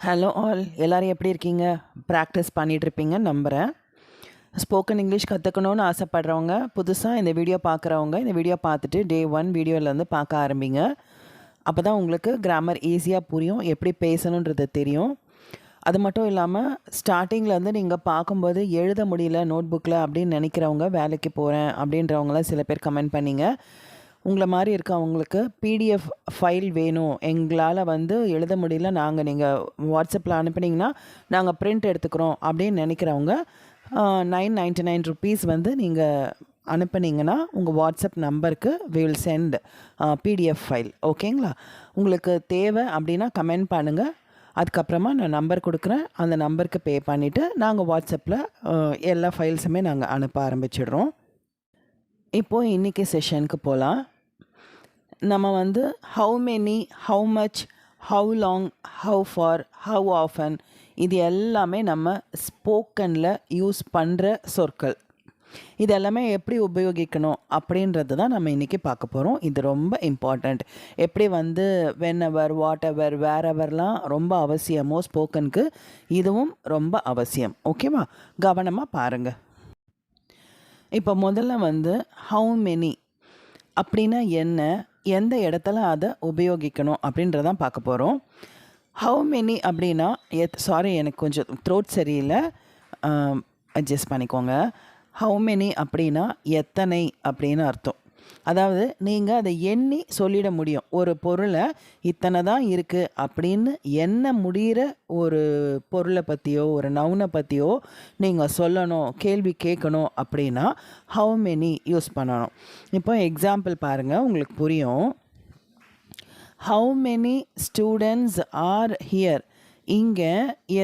Hello all, எல்லோரும் எப்படி இருக்கீங்க? ப்ராக்டிஸ் பண்ணிகிட்ருப்பீங்கன்னு நம்புகிறேன். ஸ்போக்கன் இங்கிலீஷ் கற்றுக்கணுன்னு ஆசைப்பட்றவங்க, புதுசாக இந்த வீடியோ பார்க்குறவங்க, இந்த வீடியோ பார்த்துட்டு டே 1 வீடியோலேருந்து பார்க்க ஆரம்பிங்க. அப்போ தான் உங்களுக்கு கிராமர் ஈஸியாக புரியும், எப்படி பேசணுன்றது தெரியும். அது மட்டும் இல்லாமல் ஸ்டார்டிங்லேருந்து நீங்கள் பார்க்கும்போது எழுத முடியல நோட் புக்கில் அப்படின்னு நினைக்கிறவங்க, வேலைக்கு போகிறேன் அப்படின்றவங்களாம் சில பேர் கமெண்ட் பண்ணிங்க. உங்களை மாதிரி இருக்கவங்களுக்கு பிடிஎஃப் ஃபைல் வேணும், எங்களால் எழுத முடியல, நாங்கள் நீங்கள் வாட்ஸ்அப்பில் அனுப்புனீங்கன்னா நாங்கள் பிரிண்ட் எடுத்துக்கிறோம் அப்படின்னு நினைக்கிறவங்க 999 ருபீஸ் நீங்கள் அனுப்புனீங்கன்னா உங்கள் வாட்ஸ்அப் நம்பருக்கு வில் சென்ட் பிடிஎஃப் ஃபைல். ஓகேங்களா? உங்களுக்கு தேவை அப்படின்னா கமெண்ட் பண்ணுங்கள். அதுக்கப்புறமா நான் நம்பர் கொடுக்குறேன், அந்த நம்பருக்கு பே பண்ணிவிட்டு நாங்கள் வாட்ஸ்அப்பில் எல்லா ஃபைல்ஸுமே நாங்கள் அனுப்ப ஆரம்பிச்சிடுறோம். இப்போது இன்றைக்கி செஷனுக்கு போகலாம். நம்ம how many, how much, how long, how far, how often, இது எல்லாமே நம்ம ஸ்போக்கனில் யூஸ் பண்ணுற சொற்கள். இது எல்லாமே எப்படி உபயோகிக்கணும் அப்படின்றது தான் நம்ம இன்றைக்கி பார்க்க போகிறோம். இது ரொம்ப இம்பார்ட்டண்ட். எப்படி வென் எவர், வாட் எவர், வேர் எவர்லாம் ரொம்ப அவசியமோ ஸ்போக்கனுக்கு, இதுவும் ரொம்ப அவசியம். ஓகேவா? கவனமாக பாருங்கள். இப்போ முதல்ல ஹவு மெனி அப்படின்னா என்ன, எந்த இடத்துல அதை உபயோகிக்கணும் அப்படின்றதான் பார்க்க போகிறோம். ஹவு மெனி அப்படின்னா சாரி, எனக்கு கொஞ்சம் த்ரோட் சரியில்லை, அட்ஜஸ்ட் பண்ணிக்கோங்க. ஹவு மெனி அப்படின்னா எத்தனை அப்படின்னு அர்த்தம். அதாவது நீங்கள் அதை எண்ணி சொல்லிட முடியும். ஒரு பொருளை இத்தனை தான் இருக்குது அப்படின்னு எண்ண முடிகிற ஒரு பொருளை பற்றியோ ஒரு நவுனை பற்றியோ நீங்கள் சொல்லணும், கேள்வி கேட்கணும் அப்படின்னா ஹவு மெனி யூஸ் பண்ணணும். இப்போ எக்ஸாம்பிள் பாருங்கள், உங்களுக்கு புரியும். How many students are here, இங்கே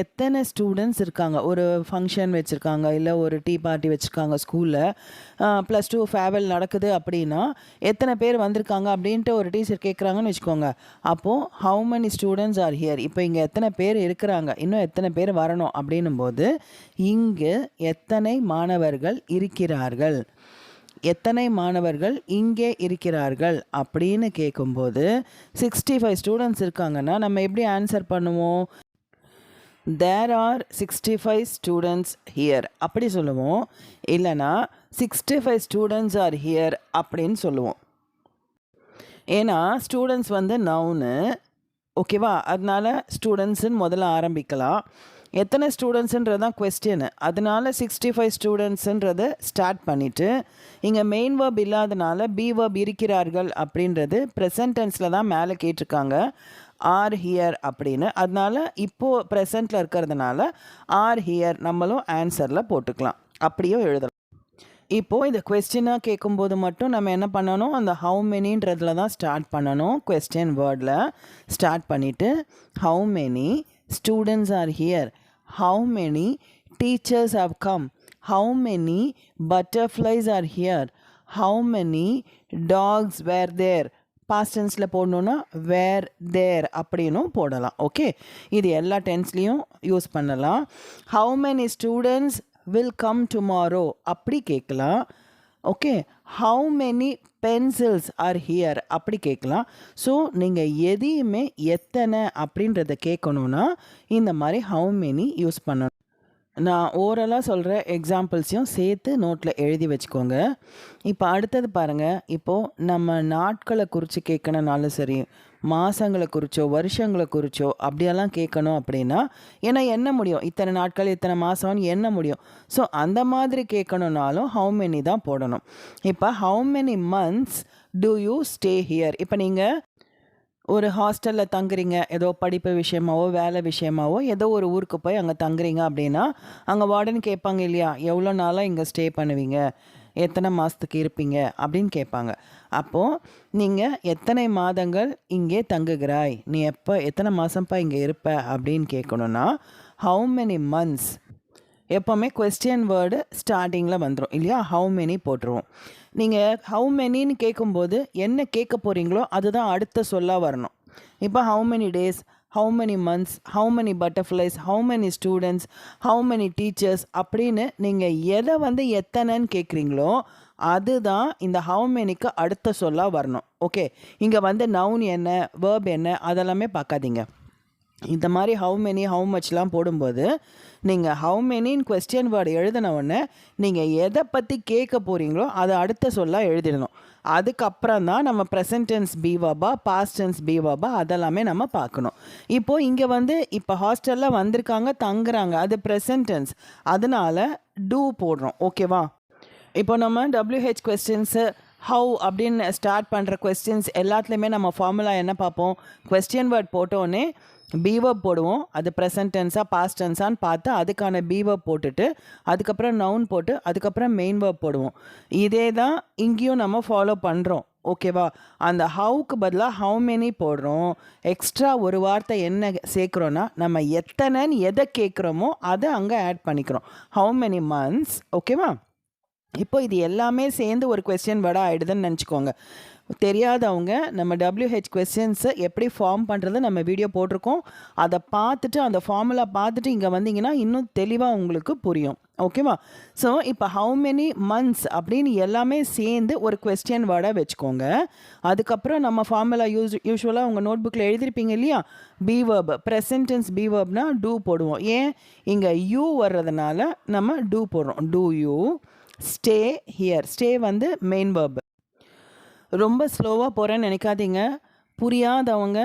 எத்தனை ஸ்டூடெண்ட்ஸ் இருக்காங்க. ஒரு ஃபங்க்ஷன் வச்சுருக்காங்க, இல்லை ஒரு டீ பார்ட்டி வச்சுருக்காங்க ஸ்கூலில், +2 ஃபேர்வெல் நடக்குது அப்படின்னா எத்தனை பேர் வந்திருக்காங்க அப்படின்ட்டு ஒரு டீச்சர் கேட்குறாங்கன்னு வச்சுக்கோங்க. அப்போது how many students are here, இப்போ இங்கே எத்தனை பேர் இருக்கிறாங்க, இன்னும் எத்தனை பேர் வரணும் அப்படின்னும் போது இங்கு எத்தனை மாணவர்கள் இருக்கிறார்கள், எத்தனை மாணவர்கள் இங்கே இருக்கிறார்கள் அப்படின்னு கேட்கும்போது 65 ஸ்டூடெண்ட்ஸ் இருக்காங்கன்னா நம்ம எப்படி ஆன்சர் பண்ணுவோம்? தேர் ஆர் 65 ஸ்டூடெண்ட்ஸ் ஹியர் அப்படி சொல்லுவோம். இல்லைனா 65 ஸ்டூடெண்ட்ஸ் ஆர் ஹியர் அப்படின்னு சொல்லுவோம். ஏன்னா ஸ்டூடெண்ட்ஸ் நவுனு, ஓகேவா? அதனால ஸ்டூடெண்ட்ஸுன்னு முதல்ல ஆரம்பிக்கலாம். எத்தனை ஸ்டூடெண்ட்ஸுன்றது தான் கொஸ்டின், அதனால 65 ஸ்டூடெண்ட்ஸுன்றதை ஸ்டார்ட் பண்ணிவிட்டு இங்கே மெயின் வேர்ப் இல்லாதனால பி வேர்ப் இருக்கிறார்கள் அப்படின்றது ப்ரெசன்ட் டென்ஸில் தான் மேலே கேட்டிருக்காங்க, ஆர் ஹியர் அப்படின்னு. அதனால இப்போது ப்ரெசண்ட்டில் இருக்கிறதுனால ஆர் ஹியர் நம்மளும் ஆன்சரில் போட்டுக்கலாம், அப்படியும் எழுதலாம். இப்போது இந்த கொஸ்டினாக கேட்கும்போது மட்டும் நம்ம என்ன பண்ணணும், அந்த ஹவு மெனின்றதில் தான் ஸ்டார்ட் பண்ணணும். கொஸ்டின் வேர்டில் ஸ்டார்ட் பண்ணிவிட்டு how many students are here, how many teachers have come, how many butterflies are here, how many dogs were there. Past டென்ஸில் போடணுன்னா வேர் தேர் அப்படின்னும் போடலாம். ஓகே, இது எல்லா டென்ஸ்லேயும் யூஸ் பண்ணலாம். How many students will come tomorrow அப்படி கேட்கலாம். Okay, how many pencils are here அப்படி கேட்கலாம். ஸோ நீங்கள் எதையுமே எத்தனை அப்படின்றத கேட்கணுன்னா இந்த மாதிரி ஹவு மெனி யூஸ் பண்ணணும். நான் ஓரலாக சொல்கிற எக்ஸாம்பிள்ஸையும் சேர்த்து நோட்டில் எழுதி வச்சுக்கோங்க. இப்போ அடுத்தது பாருங்கள். இப்போது நம்ம நாட்களை குறித்து கேட்கணுனாலும் சரி, மாதங்களை குறிச்சோ வருஷங்களை குறிச்சோ அப்படியெல்லாம் கேட்கணும் அப்படின்னா, ஏன்னா எண்ண முடியும், இத்தனை நாட்கள் இத்தனை மாதம்னு எண்ண முடியும். ஸோ அந்த மாதிரி கேட்கணுன்னாலும் ஹவு மெனி தான் போடணும். இப்போ how many months do you stay here. இப்போ நீங்கள் ஒரு ஹாஸ்டலில் தங்குறீங்க, ஏதோ படிப்பு விஷயமாவோ வேலை விஷயமாவோ ஏதோ ஒரு ஊருக்கு போய் அங்கே தங்குறீங்க அப்படின்னா அங்கே வார்டன் கேட்பாங்க இல்லையா, எவ்வளோ நாளாக இங்கே ஸ்டே பண்ணுவீங்க, எத்தனை மாதத்துக்கு இருப்பீங்க அப்படின்னு கேட்பாங்க. அப்போது நீங்கள் எத்தனை மாதங்கள் இங்கே தங்குகிறாய், நீ எத்தனை மாதம்ப்பா இங்கே இருப்ப அப்படின்னு கேட்கணுன்னா ஹவு மெனி மந்த்ஸ். எப்போவுமே கொஸ்டின் வேர்டு ஸ்டார்டிங்கில் வந்துடும் இல்லையா, ஹவு மெனி போட்டுருவோம். நீங்கள் ஹவு மெனின்னு கேட்கும்போது என்ன கேட்க போகிறீங்களோ அதுதான் அடுத்த சொல்லாக வரணும். இப்போ how many days, how many months, how many butterflies, how many students, how many teachers அப்படின்னு நீங்கள் எதை எத்தனைன்னு கேட்குறீங்களோ அதுதான் இந்த ஹவு மெனிக்கு அடுத்த சொல்லாக வரணும். ஓகே, இங்கே நவுன் என்ன, வேர்ப் என்ன அதெல்லாமே பார்க்காதீங்க. இந்த மாதிரி ஹவு மெனி ஹவு மச்லாம் போடும்போது நீங்கள் ஹவு மெனின்னு கொஸ்டின் வேர்டு எழுதின உடனே நீங்கள் எதை பற்றி கேட்க போகிறீங்களோ அதை அடுத்த சொல்ல எழுதிடணும். அதுக்கப்புறம் தான் நம்ம ப்ரெசன்ட் டென்ஸ் பி வர்பா பாஸ்ட் டென்ஸ் பி வர்பா அதெல்லாமே நம்ம பார்க்கணும். இப்போது இங்கே இப்போ ஹாஸ்டலில் வந்திருக்காங்க தங்குறாங்க, அது ப்ரெசன்ட் டென்ஸ், அதனால டூ போடுறோம். ஓகேவா? இப்போ நம்ம WH கொஸ்டின்ஸு ஹவு அப்படின்னு ஸ்டார்ட் பண்ணுற கொஸ்டின்ஸ் எல்லாத்துலேயுமே நம்ம ஃபார்முலா என்ன பார்ப்போம்? கொஸ்டின் வேர்ட் போட்டோன்னே பீவர்ப் போடுவோம். அது ப்ரெசன்ட் டென்ஸாக பாஸ்ட் டென்ஸான்னு பார்த்து அதுக்கான பீவர்ப் போட்டுட்டு அதுக்கப்புறம் நவுன் போட்டு அதுக்கப்புறம் மெயின் வேர்ப் போடுவோம். இதே தான் இங்கேயும் நம்ம ஃபாலோ பண்ணுறோம். ஓகேவா? அந்த ஹவுக்கு பதிலாக ஹவு மெனி போடுறோம். எக்ஸ்ட்ரா ஒரு வார்த்தை என்ன சேர்க்குறோன்னா நம்ம எத்தனைன்னு எதை கேட்குறோமோ அதை அங்கே ஆட் பண்ணிக்கிறோம். How many months. ஓகேவா? இப்போ இது எல்லாமே சேர்ந்து ஒரு கொஸ்டின் வேர்டாக ஆகிடுதுன்னு நினச்சிக்கோங்க. தெரியாதவங்க நம்ம WH கொஸ்டின்ஸை எப்படி ஃபார்ம் பண்ணுறது நம்ம வீடியோ போட்டிருக்கோம். அதை பார்த்துட்டு அந்த ஃபார்முலா பார்த்துட்டு இங்கே வந்தீங்கன்னா இன்னும் தெளிவாக உங்களுக்கு புரியும். ஓகேவா? ஸோ இப்போ ஹவு மெனி மந்த்ஸ் அப்படின்னு எல்லாமே சேர்ந்து ஒரு கொஸ்டின் வேர்டாக வச்சுக்கோங்க. அதுக்கப்புறம் நம்ம ஃபார்முலா யூஸ்வலாக உங்கள் நோட் புக்கில் எழுதிருப்பீங்க இல்லையா? பீவர்ப், ப்ரெசன்ட் டென்ஸ் பீவர்ப்னா டூ போடுவோம். ஏன்? இங்கே யூ வர்றதுனால நம்ம டூ போடுறோம். Do you stay here. Stay main verb. ரொம்ப ஸ்லோவாக போகிறேன்னு நினைக்காதீங்க. புரியாதவங்க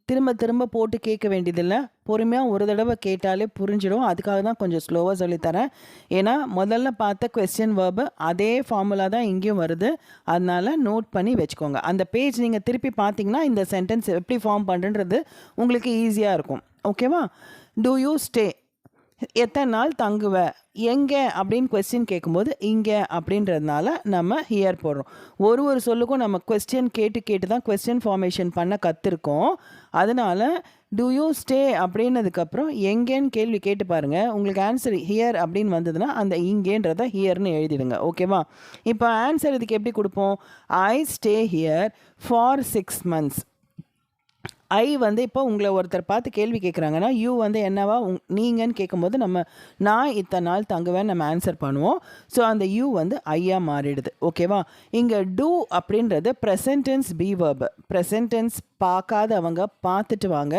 திரும்ப திரும்ப போட்டு கேட்க வேண்டியதில்லை. பொறுமையாக ஒரு தடவை கேட்டாலே புரிஞ்சிடும். அதுக்காக தான் கொஞ்சம் ஸ்லோவாக சொல்லித்தரேன். ஏன்னா முதல்ல பார்த்த கொஸ்டின் வேர்பு அதே ஃபார்முலா தான் இங்கேயும் வருது. அதனால் நோட் பண்ணி வச்சுக்கோங்க. அந்த பேஜ் நீங்கள் திருப்பி பார்த்தீங்கன்னா இந்த சென்டென்ஸ் எப்படி ஃபார்ம் பண்ணுறது உங்களுக்கு ஈஸியாக இருக்கும். ஓகேவா? டூ யூ ஸ்டே, எத்தனை நாள் தங்குவ, எங்கே அப்படின்னு கொஸ்டின் கேட்கும்போது இங்கே அப்படின்றதுனால நம்ம ஹியர் போடுறோம். ஒரு சொல்லுக்கும் நம்ம கொஸ்டின் கேட்டு தான் கொஸ்டின் ஃபார்மேஷன் பண்ண கற்றுருக்கோம். அதனால் டூ யூ ஸ்டே அப்படின்னதுக்கப்புறம் எங்கேன்னு கேள்வி கேட்டு பாருங்கள். உங்களுக்கு ஆன்சர் ஹியர் அப்படின்னு வந்ததுன்னா அந்த இங்கேன்றதை ஹியர்னு எழுதிடுங்க. ஓகேவா? இப்போ ஆன்சர் இதுக்கு எப்படி கொடுப்போம்? ஐ ஸ்டே ஹியர் ஃபார் 6 months. ஐ இப்போ உங்களை ஒருத்தர் பார்த்து கேள்வி கேட்குறாங்கன்னா யூ என்னவா நீங்கன்னு கேட்கும்போது நான் இத்தனை நாள் தங்குவேன் நம்ம ஆன்சர் பண்ணுவோம். ஸோ அந்த யூ ஐயா மாறிடுது. ஓகேவா? இங்கே டூ அப்படின்றது present tense be verb. Present tense பார்க்காதவங்க பார்த்துட்டு வாங்க.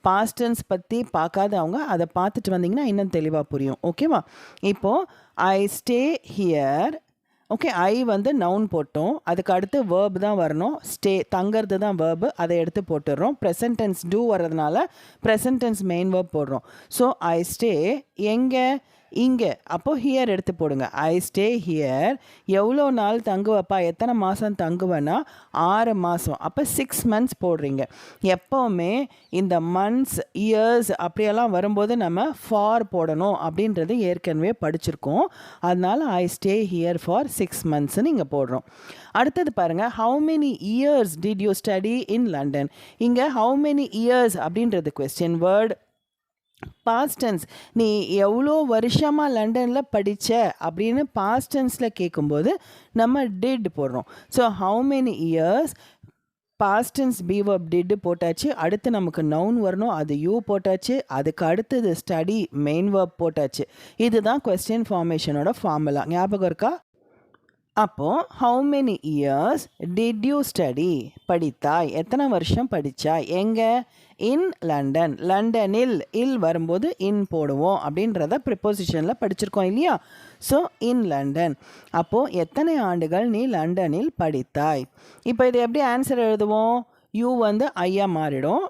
பாஸ்ட் டென்ஸ் பற்றி பார்க்காதவங்க அதை பார்த்துட்டு வந்தீங்கன்னா இன்னும் தெளிவாக புரியும். ஓகேவா? இப்போது ஐ stay here. Okay, I noun போட்டோம். அதுக்கு அடுத்து வேர்ப் தான் வரணும். ஸ்டே தங்கிறது தான் வேர்பு, அதை எடுத்து போட்டுடுறோம். ப்ரெசன்ட் டென்ஸ் டூ வர்றதுனால ப்ரெசன்ட் டென்ஸ் மெயின் வேர்ப் போடுறோம். ஸோ ஐ ஸ்டே எங்கே? இங்கே. அப்போது ஹியர் எடுத்து போடுங்க. ஐ ஸ்டே ஹியர். எவ்வளோ நாள் தங்குவப்பா? எத்தனை மாதம் தங்குவேன்னா 6 மாதம். அப்போ 6 months போடுறீங்க. எப்போவுமே இந்த மந்த்ஸ் இயர்ஸ் அப்படியெல்லாம் வரும்போது நம்ம ஃபார் போடணும் அப்படின்றது ஏற்கனவே படிச்சிருக்கோம். அதனால் ஐ ஸ்டே ஹியர் ஃபார் 6 monthsன்னு இங்கே போடுறோம். அடுத்தது பாருங்கள், how many years did you study in London? இங்கே ஹவு மெனி இயர்ஸ் அப்படின்றது கொஸ்டின் வேர்ட். பாஸ்ட் டென்ஸ், நீ எவ்வளோ வருஷமாக லண்டனில் படித்த அப்படின்னு பாஸ்ட் டென்ஸில் கேட்கும்போது நம்ம டிட் போடுறோம். So how many years, past tense be verb did போட்டாச்சு. அடுத்து நமக்கு நவுன் வரணும், அது யூ போட்டாச்சு. அதுக்கு அடுத்தது ஸ்டடி மெயின் வேர்ப் போட்டாச்சு. இதுதான் கொஸ்டின் ஃபார்மேஷனோட ஃபார்முலா. ஞாபகம் இருக்கா? அப்போது how many years did you study? படித்தாய், எத்தனை வருஷம் படித்தாய்? எங்கே? In London. லண்டனில் இல் வரும்போது இன் போடுவோம் அப்படின்றத ப்ரிப்போசிஷனில் படிச்சிருக்கோம் இல்லையா? So in London. அப்போது எத்தனை ஆண்டுகள் நீ லண்டனில் படித்தாய்? இப்போ இது எப்படி ஆன்சர் எழுதுவோம்? யூ ஐயா மாறிடும்.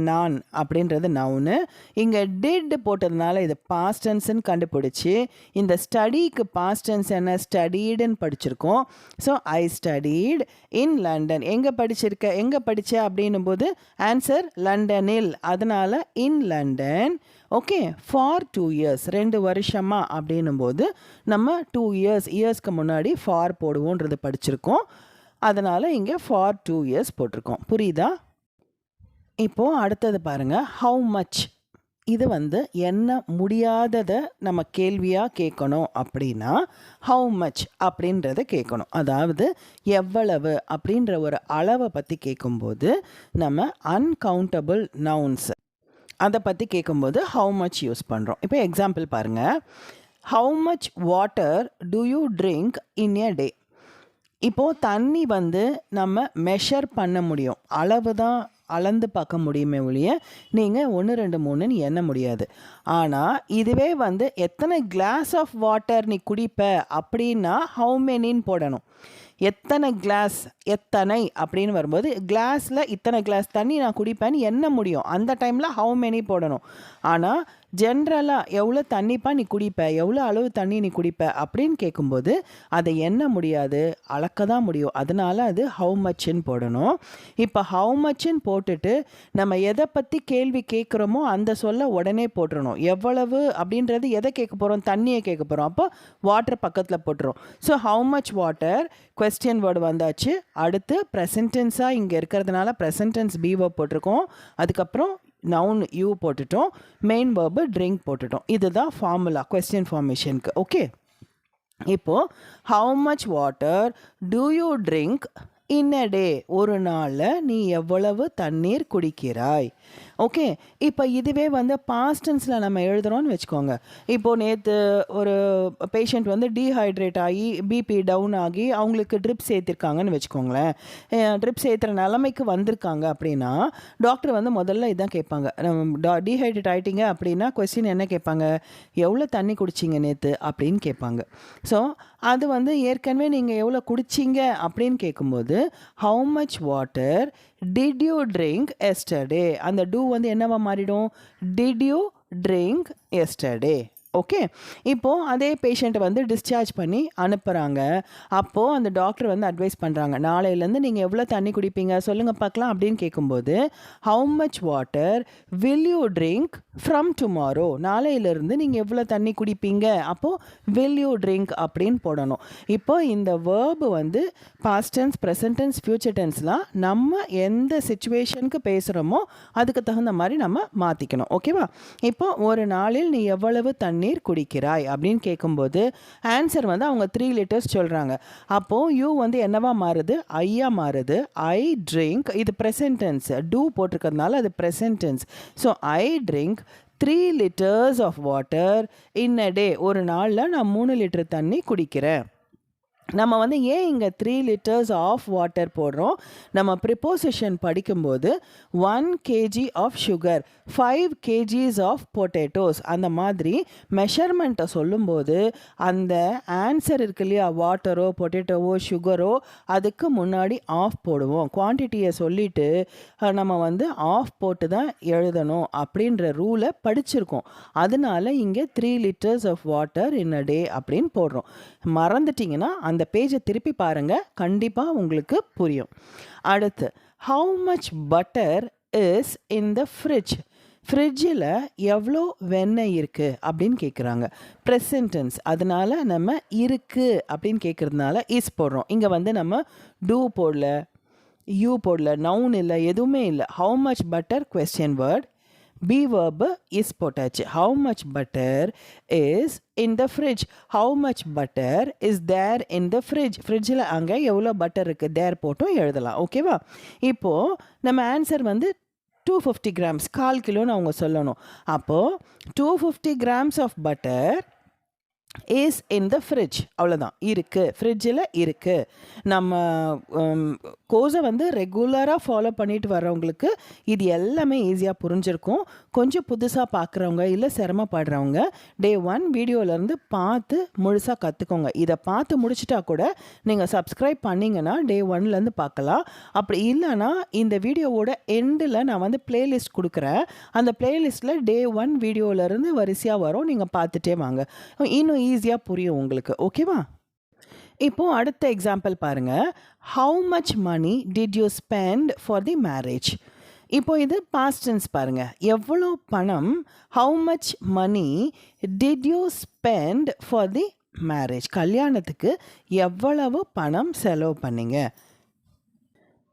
நான் அப்படின்றது நவுனு. இங்கே டிட் போட்டதுனால இது பாஸ்ட் டென்ஸ்ன்னு கண்டுபிடிச்சி இந்த ஸ்டடிக்கு பாஸ்ட் டென்ஸ் என்ன? ஸ்டடீடுன்னு படிச்சிருக்கோம். So I studied in London. எங்கே படித்த அப்படின்னும் போது ஆன்சர் லண்டனில். அதனால் in London. Okay, for 2 years 2 வருஷமா அப்படின்னும் போது நம்ம 2 years இயர்ஸ்க்கு முன்னாடி ஃபார் போடுவோன்றது படிச்சிருக்கோம். அதனால் இங்கே ஃபார் 2 years போட்டிருக்கோம். புரியுதா? இப்போது அடுத்தது பாருங்கள், ஹவு மச். இது என்ன முடியாததை நம்ம கேள்வியாக கேட்கணும் அப்படின்னா ஹவு மச் அப்படின்றத கேட்கணும். அதாவது எவ்வளவு அப்படின்ற ஒரு அளவை பற்றி கேட்கும்போது நம்ம அன்கவுண்டபிள் நவுன்ஸ் அதை பற்றி கேட்கும்போது ஹவு மச் யூஸ் பண்ணுறோம். இப்போ எக்ஸாம்பிள் பாருங்கள், how much water do you drink in a day? இப்போது தண்ணி நம்ம மெஷர் பண்ண முடியும். அளவு தான் அளந்து பார்க்க முடியுமே ஒழிய நீங்கள் 1 2 3ன்னு எண்ண முடியாது. ஆனால் இதுவே வந்து எத்தனை கிளாஸ் ஆஃப் வாட்டர் நீ குடிப்ப அப்படின்னா ஹவு மெனின்னு போடணும். எத்தனை கிளாஸ், எத்தனை அப்படின்னு வரும்போது கிளாஸில் இத்தனை கிளாஸ் தண்ணி நான் குடிப்பேன்னு எண்ண முடியும். அந்த டைமில் ஹவு மெனி போடணும். ஆனால் ஜென்ரலாக எவ்வளோ தண்ணிப்பா நீ குடிப்ப, எவ்வளோ அளவு தண்ணி நீ குடிப்ப அப்படின்னு கேட்கும்போது அதை எண்ண முடியாது, அளக்க தான் முடியும். அதனால அது ஹவு மச்சுன்னு போடணும். இப்போ ஹவு மச்சுன்னு போட்டுட்டு நம்ம எதை பற்றி கேள்வி கேட்குறோமோ அந்த சொல்ல உடனே போட்டுறணும். எவ்வளவு அப்படின்றது எதை கேட்க போகிறோம், தண்ணியை கேட்க போகிறோம். அப்போ வாட்டர் பக்கத்தில் போட்டுரும். So how much water question word வந்தாச்சு. அடுத்து ப்ரெசன்ட் டென்ஸாக இங்கே இருக்கிறதுனால ப்ரெசன்ட் டென்ஸ் பி வேர்ப் போட்டிருக்கோம். அதுக்கப்புறம் நவுன் யூ போட்டுட்டோம், மெயின் வேர்பு ட்ரிங்க் போட்டுட்டோம். இதுதான் ஃபார்முலா கொஸ்டின் ஃபார்மேஷனுக்கு. ஓகே, இப்போது how much water do you drink in a day, ஒரு நாளில் நீ எவ்வளவு தண்ணீர் குடிக்கிறாய். ஓகே, இப்போ இதுவே வந்து பாஸ்ட் டென்ஸில் நம்ம எழுதுகிறோன்னு வச்சுக்கோங்க. இப்போது நேற்று ஒரு பேஷண்ட் வந்து டீஹைட்ரேட் ஆகி பிபி டவுன் ஆகி அவங்களுக்கு ட்ரிப்ஸ் ஏற்றிருக்காங்கன்னு வச்சுக்கோங்களேன். ட்ரிப்ஸ் ஏற்றுற நிலைமைக்கு வந்திருக்காங்க அப்படின்னா டாக்டர் வந்து முதல்ல இதான் கேட்பாங்க. டீஹைட்ரேட் ஆகிட்டீங்க அப்படின்னா கொஸ்டின் என்ன கேட்பாங்க, எவ்வளோ தண்ணி குடிச்சிங்க நேற்று அப்படின்னு கேட்பாங்க. ஸோ அது வந்து ஏற்கனவே நீங்கள் எவ்வளோ குடிச்சிங்க அப்படின்னு கேட்கும்போது how much water did you drink yesterday, அந்த டூ வந்து என்னவா மாறிடும், did you drink yesterday. Okay, இப்போது அதே பேஷண்ட்டை வந்து டிஸ்சார்ஜ் பண்ணி அனுப்புகிறாங்க. அப்போது அந்த டாக்டர் வந்து அட்வைஸ் பண்ணுறாங்க, நாளையிலேருந்து நீங்கள் எவ்வளோ தண்ணி குடிப்பீங்க சொல்லுங்கள் பார்க்கலாம் அப்படின்னு கேட்கும்போது how much water will you drink from tomorrow, நாளையிலேருந்து நீங்கள் எவ்வளோ தண்ணி குடிப்பீங்க, அப்போது வில் யூ ட்ரிங்க் அப்படின்னு போடணும். இப்போ இந்த வேர்பு வந்து past tense, present tense, future டென்ஸ்லாம் நம்ம எந்த சிச்சுவேஷனுக்கு பேசுகிறோமோ அதுக்கு தகுந்த மாதிரி நம்ம மாற்றிக்கணும். ஓகேவா? இப்போ ஒரு நாளில் நீ எவ்வளவு தண்ணீர் குடிக்கிறாய் அப்படின்னு கேட்கும்போது ஆன்சர் வந்து அவங்க 3 லிட்டர்ஸ் சொல்கிறாங்க. அப்போது யூ வந்து என்னவா மாறுது, ஐயா மாறுது. ஐ ட்ரிங்க், இது ப்ரெசன்ட் டென்ஸ், டூ போட்டிருக்கிறதுனால அது present tense. So I drink 3 liters of water in a day, ஒரு நாளில் நான் 3 லிட்டர் தண்ணி குடிக்கிறேன். நம்ம வந்து ஏன் இங்கே 3 liters ஆஃப் வாட்டர் போடுறோம், நம்ம ப்ரிப்போசிஷன் படிக்கும்போது 1 kg of sugar, 5 kgs of potatoes, அந்த மாதிரி மெஷர்மெண்ட்டை சொல்லும்போது அந்த ஆன்சர் இருக்கு இல்லையா, வாட்டரோ பொட்டேட்டோவோ சுகரோ, அதுக்கு முன்னாடி ஆஃப் போடுவோம். குவான்டிட்டியை சொல்லிவிட்டு நம்ம வந்து ஆஃப் போட்டு தான் எழுதணும் அப்படின்ற ரூலை படிச்சிருக்கோம். அதனால இங்கே 3 liters of water in a டே அப்படின்னு போடுறோம். மறந்துட்டிங்கன்னா அந்த பேஜை திருப்பி பாருங்கள், கண்டிப்பாக உங்களுக்கு புரியும். அடுத்து how much butter is in the fridge, ஃப்ரிட்ஜில் எவ்வளோ வெண்ணெய் இருக்குது அப்படின்னு கேட்குறாங்க. ப்ரெசன்ட் டென்ஸ், அதனால் நம்ம இருக்குது அப்படின்னு கேட்குறதுனால இஸ் போடுறோம். இங்கே வந்து நம்ம டூ போடல, யூ போடல, நவுன் இல்லை, எதுவுமே இல்லை. How much butter question word, be verb is போட்டாச்சு. How much butter is in the fridge, how much butter is there in the fridge, ஃப்ரிட்ஜில் அங்கே எவ்வளோ பட்டர் இருக்குது தேர் போட்டும் எழுதலாம். ஓகேவா? இப்போது நம்ம ஆன்சர் வந்து 250 grams, 1/4 கிலோன்னு அவங்க சொல்லணும். அப்போது 250 grams of butter is in the fridge, அவ்வளோதான், இருக்குது, ஃப்ரிட்ஜில் இருக்குது. நம்ம கோர்ஸை வந்து ரெகுலராக ஃபாலோ பண்ணிட்டு வர்றவங்களுக்கு இது எல்லாமே ஈஸியாக புரிஞ்சிருக்கும். கொஞ்சம் புதுசாக பார்க்குறவங்க இல்லை சிரமப்படுறவங்க டே 1 வீடியோலேருந்து பார்த்து முழுசாக கற்றுக்கோங்க. இதை பார்த்து முடிச்சிட்டா கூட நீங்கள் சப்ஸ்கிரைப் பண்ணிங்கன்னா டே 1லேருந்து பார்க்கலாம். அப்படி இல்லைன்னா இந்த வீடியோவோட எண்டில் நான் வந்து பிளேலிஸ்ட் கொடுக்குறேன். அந்த பிளேலிஸ்ட்டில் டே 1 வீடியோவிலேருந்து வரிசையாக வரும், நீங்கள் பார்த்துட்டே வாங்க, இன்னும் ஈஸியாக புரியும் உங்களுக்கு. ஓகேவா? இப்போது அடுத்த எக்ஸாம்பிள் பாருங்கள். How much money did you spend for the marriage. இப்போ இது பாஸ்ட் டென்ஸ் பாருங்கள். எவ்வளோ பணம், how much money did you spend for the marriage, கல்யாணத்துக்கு எவ்வளவு பணம் செலவு பண்ணீங்க.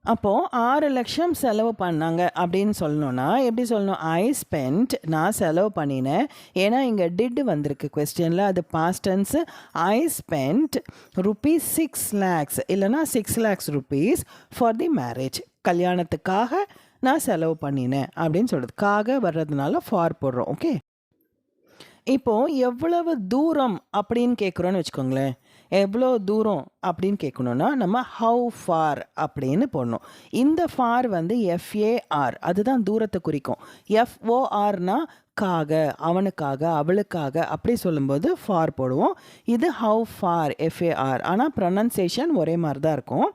அப்போது 6 லட்சம் செலவு பண்ணாங்க அப்படின்னு சொல்லணுன்னா எப்படி சொல்லணும், ஐ ஸ்பெண்ட், நான் செலவு பண்ணினேன். ஏன்னா இங்கே டிட் வந்திருக்கு கொஸ்டினில், அது past tense. I spend rupees 6 lakhs இல்லைனா 6 lakhs rupees for the marriage, கல்யாணத்துக்காக நான் செலவு பண்ணினேன் அப்படின்னு சொல்கிறது. காக வர்றதுனால ஃபார் போடுறோம். ஓகே, இப்போது எவ்வளவு தூரம் அப்படின்னு கேட்குறோன்னு வச்சுக்கோங்களேன். எவ்வளோ தூரம் அப்படின்னு கேட்கணுன்னா நம்ம ஹவு ஃபார் அப்படின்னு போடணும். இந்த ஃபார் வந்து எஃப்ஏஆர், அதுதான் தூரத்தை குறிக்கும். எஃப்ஓஆர்னா காக, அவனுக்காக, அவளுக்காக அப்படி சொல்லும்போது ஃபார் போடுவோம். இது ஹவு ஃபார் எஃப்ஏஆர், ஆனால் ப்ரொனன்சியேஷன் ஒரே மாதிரி தான் இருக்கும்.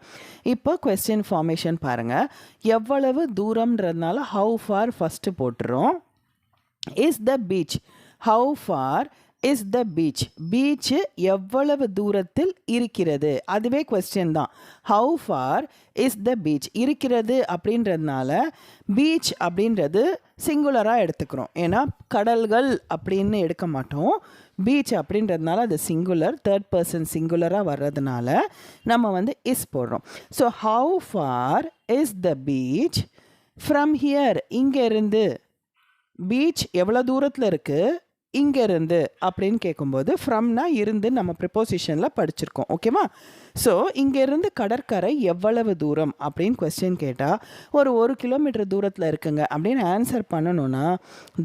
இப்போ கொஸ்டின் ஃபார்மேஷன் பாருங்கள். எவ்வளவு தூரம்ன்றதுனால ஹவு ஃபார் ஃபஸ்ட்டு போட்டுறோம். Is the beach, how far is the beach, beach எவ்வளவு தூரத்தில் இருக்கிறது, அதுவே கொஸ்டின் தான். How far is the beach, இருக்கிறது அப்படின்றதுனால பீச் அப்படின்றது சிங்குலராக எடுத்துக்கிறோம். ஏன்னா கடல்கள் அப்படின்னு எடுக்க மாட்டோம். பீச் அப்படின்றதுனால அது சிங்குலர், தேர்ட் பர்சன் சிங்குலராக வர்றதுனால நம்ம வந்து இஸ் போடுறோம். So how far is the beach from here, இங்கேருந்து பீச் எவ்வளோ தூரத்தில் இருக்குது இங்கேருந்து அப்படின்னு கேட்கும்போது ஃப்ரம்னா இருந்து நம்ம ப்ரிப்போசிஷனில் படிச்சிருக்கோம். ஓகேவா? ஸோ இங்கேருந்து கடற்கரை எவ்வளவு தூரம் அப்படின்னு கொஸ்டின் கேட்டால் ஒரு கிலோமீட்டர் தூரத்தில் இருக்குங்க அப்படின்னு ஆன்சர் பண்ணணுன்னா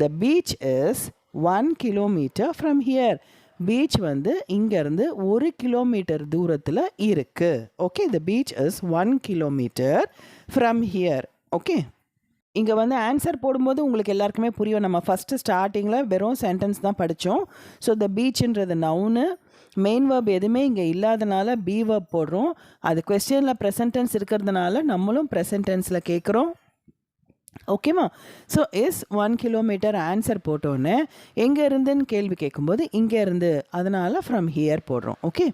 த beach is 1 kilometre from here, beach வந்து இங்கேருந்து 1 கிலோமீட்டர் தூரத்தில் இருக்குது. Okay, the beach is 1 kilometre from here. Okay, இங்கே வந்து ஆன்சர் போடும்போது உங்களுக்கு எல்லாருக்குமே புரியும். நம்ம ஃபஸ்ட்டு ஸ்டார்டிங்கில் வெறும் சென்டென்ஸ் தான் படித்தோம். ஸோ த பீச்சுன்றது நவுனு, மெயின் வேர்ப் எதுவுமே இங்கே இல்லாதனால பி வேர்ப் போடுறோம். அது கொஸ்டினில் ப்ரெசன்ட் டென்ஸ் இருக்கிறதுனால நம்மளும் ப்ரெசன்ட் டென்ஸில் கேட்குறோம். ஓகேவா? ஸோ இஸ் 1 கிலோமீட்டர் ஆன்சர் போட்டோன்னே எங்கே இருந்துன்னு கேள்வி கேட்கும்போது இங்கே இருந்து, அதனால் ஃப்ரம் ஹியர் போடுறோம். ஓகே,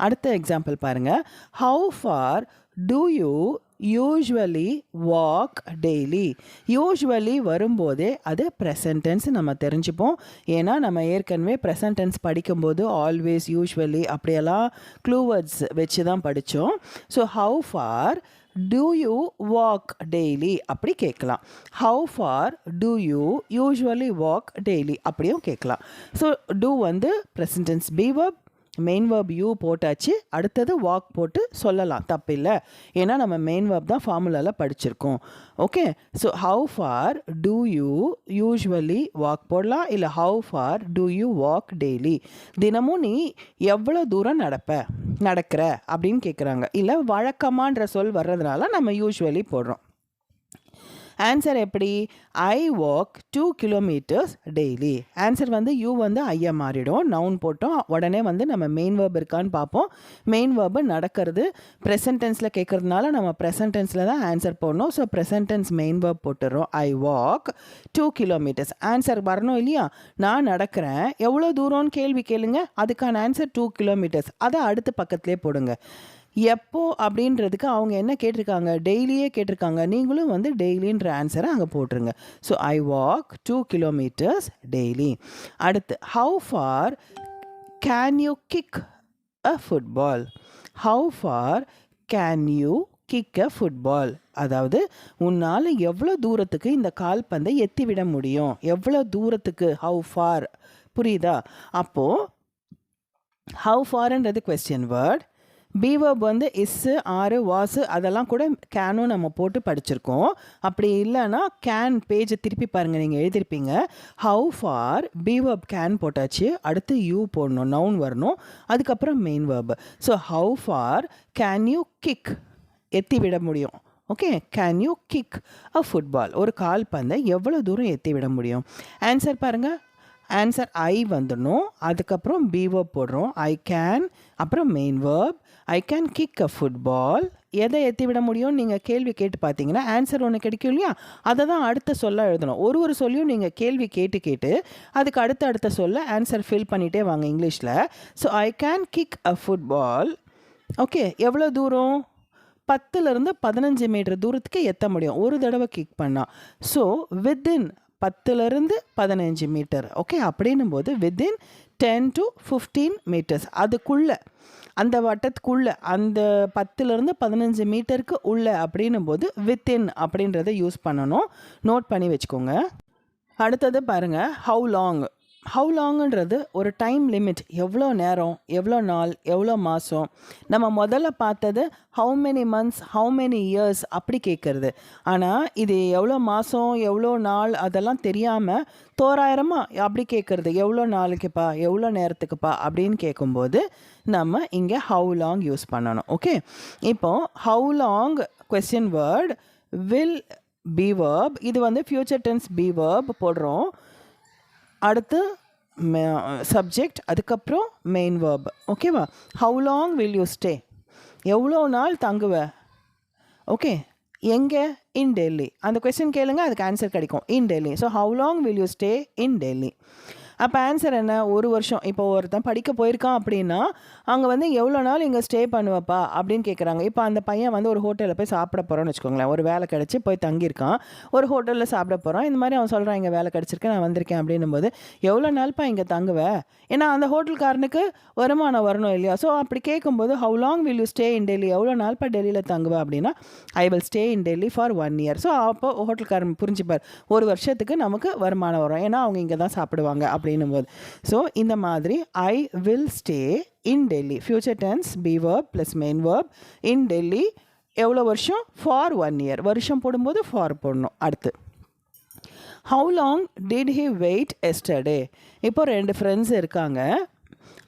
அடுத்த எக்ஸாம்பிள் பாருங்கள். How far do you usually walk daily, usually வரும்போதே அது ப்ரெசன்ட் டென்ஸ் நம்ம தெரிஞ்சுப்போம். ஏன்னா நம்ம ஏற்கனவே ப்ரெசன்ட் டென்ஸ் படிக்கும்போது ஆல்வேஸ், யூஸ்வலி அப்படியெல்லாம் க்ளூவர்ட்ஸ் வச்சு தான் படித்தோம். So how far do you walk daily அப்படி கேட்கலாம். How far do you usually walk daily அப்படியும் கேட்கலாம். ஸோ டூ வந்து present tense be verb, main verb you போட்டாச்சு, அடுத்தது வாக் போட்டு சொல்லலாம், தப்பில்லை. ஏன்னா நம்ம மெயின் வேர்ப் தான் ஃபார்முலாவில் படிச்சிருக்கோம். Okay, so how far do you usually walk போடலாம், இல்லை how far do you walk daily, தினமும் நீ எவ்வளோ தூரம் நடக்கிற அப்படின்னு கேட்குறாங்க. இல்லை வழக்கமான்ற சொல் வர்றதுனால நம்ம யூஸ்வலி போடுறோம். ஆன்சர் எப்படி? ஐ வாக் 2 கிலோமீட்டர்ஸ் டெய்லி. ஆன்சர் வந்து யூ வந்து ஐயா மாறிடும். நவுன் போட்டோம் உடனே வந்து நம்ம மெயின் வேர்ப் இருக்கான்னு பார்ப்போம். மெயின் வேர்பு நடக்கிறது ப்ரெசன்ட் டென்ஸில் கேட்குறதுனால நம்ம ப்ரெசன்ட் டென்ஸில் தான் ஆன்சர் போடணும். So present tense main verb போட்டுறோம். I walk 2 kilometres. ஆன்சர் வரணும் இல்லையா? நான் நடக்கிறேன், எவ்வளோ தூரம்னு கேள்வி கேளுங்க, அதுக்கான ஆன்சர் 2 கிலோமீட்டர்ஸ். அதை அடுத்த பக்கத்துலேயே போடுங்க. எப்போ அப்படின்றதுக்கு அவங்க என்ன கேட்டிருக்காங்க, டெய்லியே கேட்டிருக்காங்க. நீங்களும் வந்து டெய்லின்ற ஆன்சரை அங்கே போட்டுருங்க. So I walk 2 kilometres daily. அடுத்து how far can you kick a football, how far can you kick a football, அதாவது உன்னால் எவ்வளோ தூரத்துக்கு இந்த கால்பந்தை எத்தி விட முடியும், எவ்வளோ தூரத்துக்கு, ஹவு ஃபார். புரியுதா? அப்போது ஹவு ஃபார்ன்றது கொஸ்டின் வேர்ட். பி வேர்ப் வந்து இஸ்ஸு, ஆறு, வாசு அதெல்லாம் கூட கேனும் நம்ம போட்டு படிச்சிருக்கோம். அப்படி இல்லைன்னா கேன் பேஜை திருப்பி பாருங்கள், நீங்கள் எழுதியிருப்பீங்க. How far be verb can போட்டாச்சு, அடுத்து யூ போடணும், நவுன் வரணும், அதுக்கப்புறம் main verb. So how far can you kick, எத்தி விட முடியும். Okay, can you kick a football, ஒரு கால்பந்தை எவ்வளோ தூரம் எத்தி விட முடியும். ஆன்சர் பாருங்கள். ஆன்சர் ஐ வந்துடணும், அதுக்கப்புறம் பி வேர்ப் போடுறோம். ஐ கேன், அப்புறம் main verb. I can kick a football, எதை எத்தி விட முடியும் நீங்கள் கேள்வி கேட்டு பார்த்தீங்கன்னா ஆன்சர் ஒன்று கிடைக்கும் இல்லையா? அதை தான் அடுத்த சொல்ல எழுதணும். ஒரு சொல்லியும் நீங்கள் கேள்வி கேட்டு அதுக்கு அடுத்த சொல்ல ஆன்சர் ஃபில் பண்ணிகிட்டே வாங்க இங்கிலீஷில். So I can kick a football. Okay, எவ்வளோ தூரம்? 10லேருந்து 15 மீட்டர் தூரத்துக்கு எத்த முடியும் ஒரு தடவை கிக் பண்ணால். ஸோ வித்தின் 10லேருந்து 15 மீட்டர். ஓகே, அப்படின்னும் போது வித்தின் 10 to 15 மீட்டர்ஸ், அதுக்குள்ளே, அந்த வட்டத்துக்குள்ளே, அந்த 10லேருந்து 15 மீட்டருக்கு உள்ளே அப்படின்னும் போது வித்தின் அப்படின்றத யூஸ் பண்ணணும். நோட் பண்ணி வச்சுக்கோங்க. அடுத்தது பாருங்கள், ஹவு லாங். ஹவு லாங்குன்றது ஒரு டைம் லிமிட், எவ்வளோ நேரம், எவ்வளோ நாள், எவ்வளோ மாதம். நம்ம முதல்ல பார்த்தது how many months, how many years அப்படி கேட்குறது. ஆனால் இது எவ்வளோ மாதம், எவ்வளோ நாள் அதெல்லாம் தெரியாமல் தோராயிரமாக அப்படி கேட்குறது. எவ்வளோ நாளைக்குப்பா, எவ்வளோ நேரத்துக்குப்பா அப்படின்னு கேட்கும்போது நம்ம இங்கே ஹவு லாங் யூஸ் பண்ணணும். ஓகே, இப்போது how long question word will be verb. இது வந்து ஃப்யூச்சர் டென்ஸ் பி verb போடுறோம். அடுத்து சப்ஜெக்ட், அதுக்கப்புறம் மெயின் வேர்ப். ஓகேவா? How long will you stay, எவ்வளோ நாள் தங்குவ. ஓகே, எங்கே? இன் டெல்லி. அந்த கொஸ்டின் கேளுங்க, அதுக்கு ஆன்சர் கிடைக்கும். In Delhi. So how long will you stay in Delhi. அப்போ ஆன்சர் என்ன? ஒரு வருஷம். இப்போ ஒருத்தன் படிக்க போயிருக்கான் அப்படின்னா அங்கே வந்து எவ்வளோ நாள் இங்கே ஸ்டே பண்ணுவப்பா அப்படின்னு கேட்குறாங்க. இப்போ அந்த பையன் வந்து ஒரு ஹோட்டலில் போய் சாப்பிட போகிறோன்னு வச்சுக்கோங்களேன். ஒரு வேலை கிடச்சி போய் தங்கியிருக்கான், ஒரு ஹோட்டலில் சாப்பிட போகிறான். இந்த மாதிரி அவன் சொல்கிறான், இங்கே வேலை கிடச்சிருக்கேன், நான் வந்திருக்கேன் அப்படின்னும் போது எவ்வளோ நாள்ப்பா இங்கே தங்குவேன்? ஏன்னா அந்த ஹோட்டல்காரனுக்கு வருமானம் வரணும் இல்லையா? ஸோ அப்படி கேட்கும்போது how long will you stay in Delhi, எவ்வளோ நாள்ப்பா டெல்லியில் தங்குவேன் அப்படின்னா ஐ will stay in Delhi for 1 year. So அப்போ ஹோட்டல்காரன் புரிஞ்சுப்பார், ஒரு வருஷத்துக்கு நமக்கு வருமானம் வரும், ஏன்னா அவங்க இங்கே தான் சாப்பிடுவாங்க அப்படின்னும் போது. ஸோ இந்த மாதிரி I will stay in Delhi, future tense be verb plus main verb. In Delhi எவ்வளோ வருஷம்? For 1 year. வருஷம் போடும்போது ஃபார் போடணும். அடுத்து how long did he wait yesterday. இப்போ 2 ஃப்ரெண்ட்ஸ் இருக்காங்க.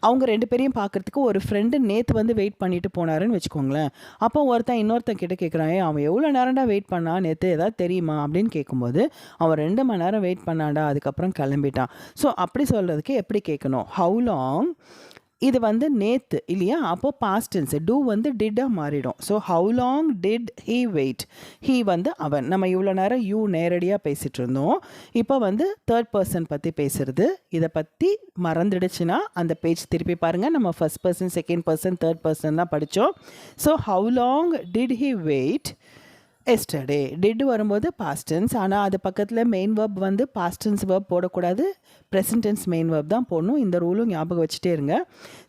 அவங்க 2 பேரையும் பார்க்குறதுக்கு ஒரு ஃப்ரெண்டு நேற்று வந்து வெயிட் பண்ணிட்டு போனாருன்னு வச்சுக்கோங்களேன். அப்போ இன்னொருத்தன் கிட்ட கேட்குறான், அவன் எவ்வளோ நேரம்டா வெயிட் பண்ணான் நேற்று, ஏதாவது தெரியுமா அப்படின்னு கேட்கும்போது அவன் 2 மணி நேரம் வெயிட் பண்ணான்டா, அதுக்கப்புறம் கிளம்பிட்டான். ஸோ அப்படி சொல்கிறதுக்கு எப்படி கேட்கணும்? ஹவு லாங், இது வந்து நேற்று இல்லையா? அப்போது பாஸ்ட் டென்ஸ், டூ வந்து டிட்டாக மாறிடும். So how long did he wait. He வந்து அவன். நம்ம இவ்வளோ நேரம் யூ நேரடியாக பேசிகிட்டு இருந்தோம். இப்போ வந்து தேர்ட் பர்சன் பற்றி பேசுகிறது. இதை பற்றி மறந்துடுச்சுன்னா அந்த பேஜ் திருப்பி பாருங்கள். நம்ம first person, second person, third person தான் படித்தோம். So how long did he wait yesterday. Did வரும்போது பாஸ்ட் டென்ஸ், ஆனால் அது பக்கத்தில் மெயின் verb வந்து பாஸ்ட் டென்ஸ் verb போடக்கூடாது, ப்ரெசன்ட் டென்ஸ் மெயின் verb தான் போடணும். இந்த ரூலும் ஞாபகம் வச்சுட்டே இருங்க.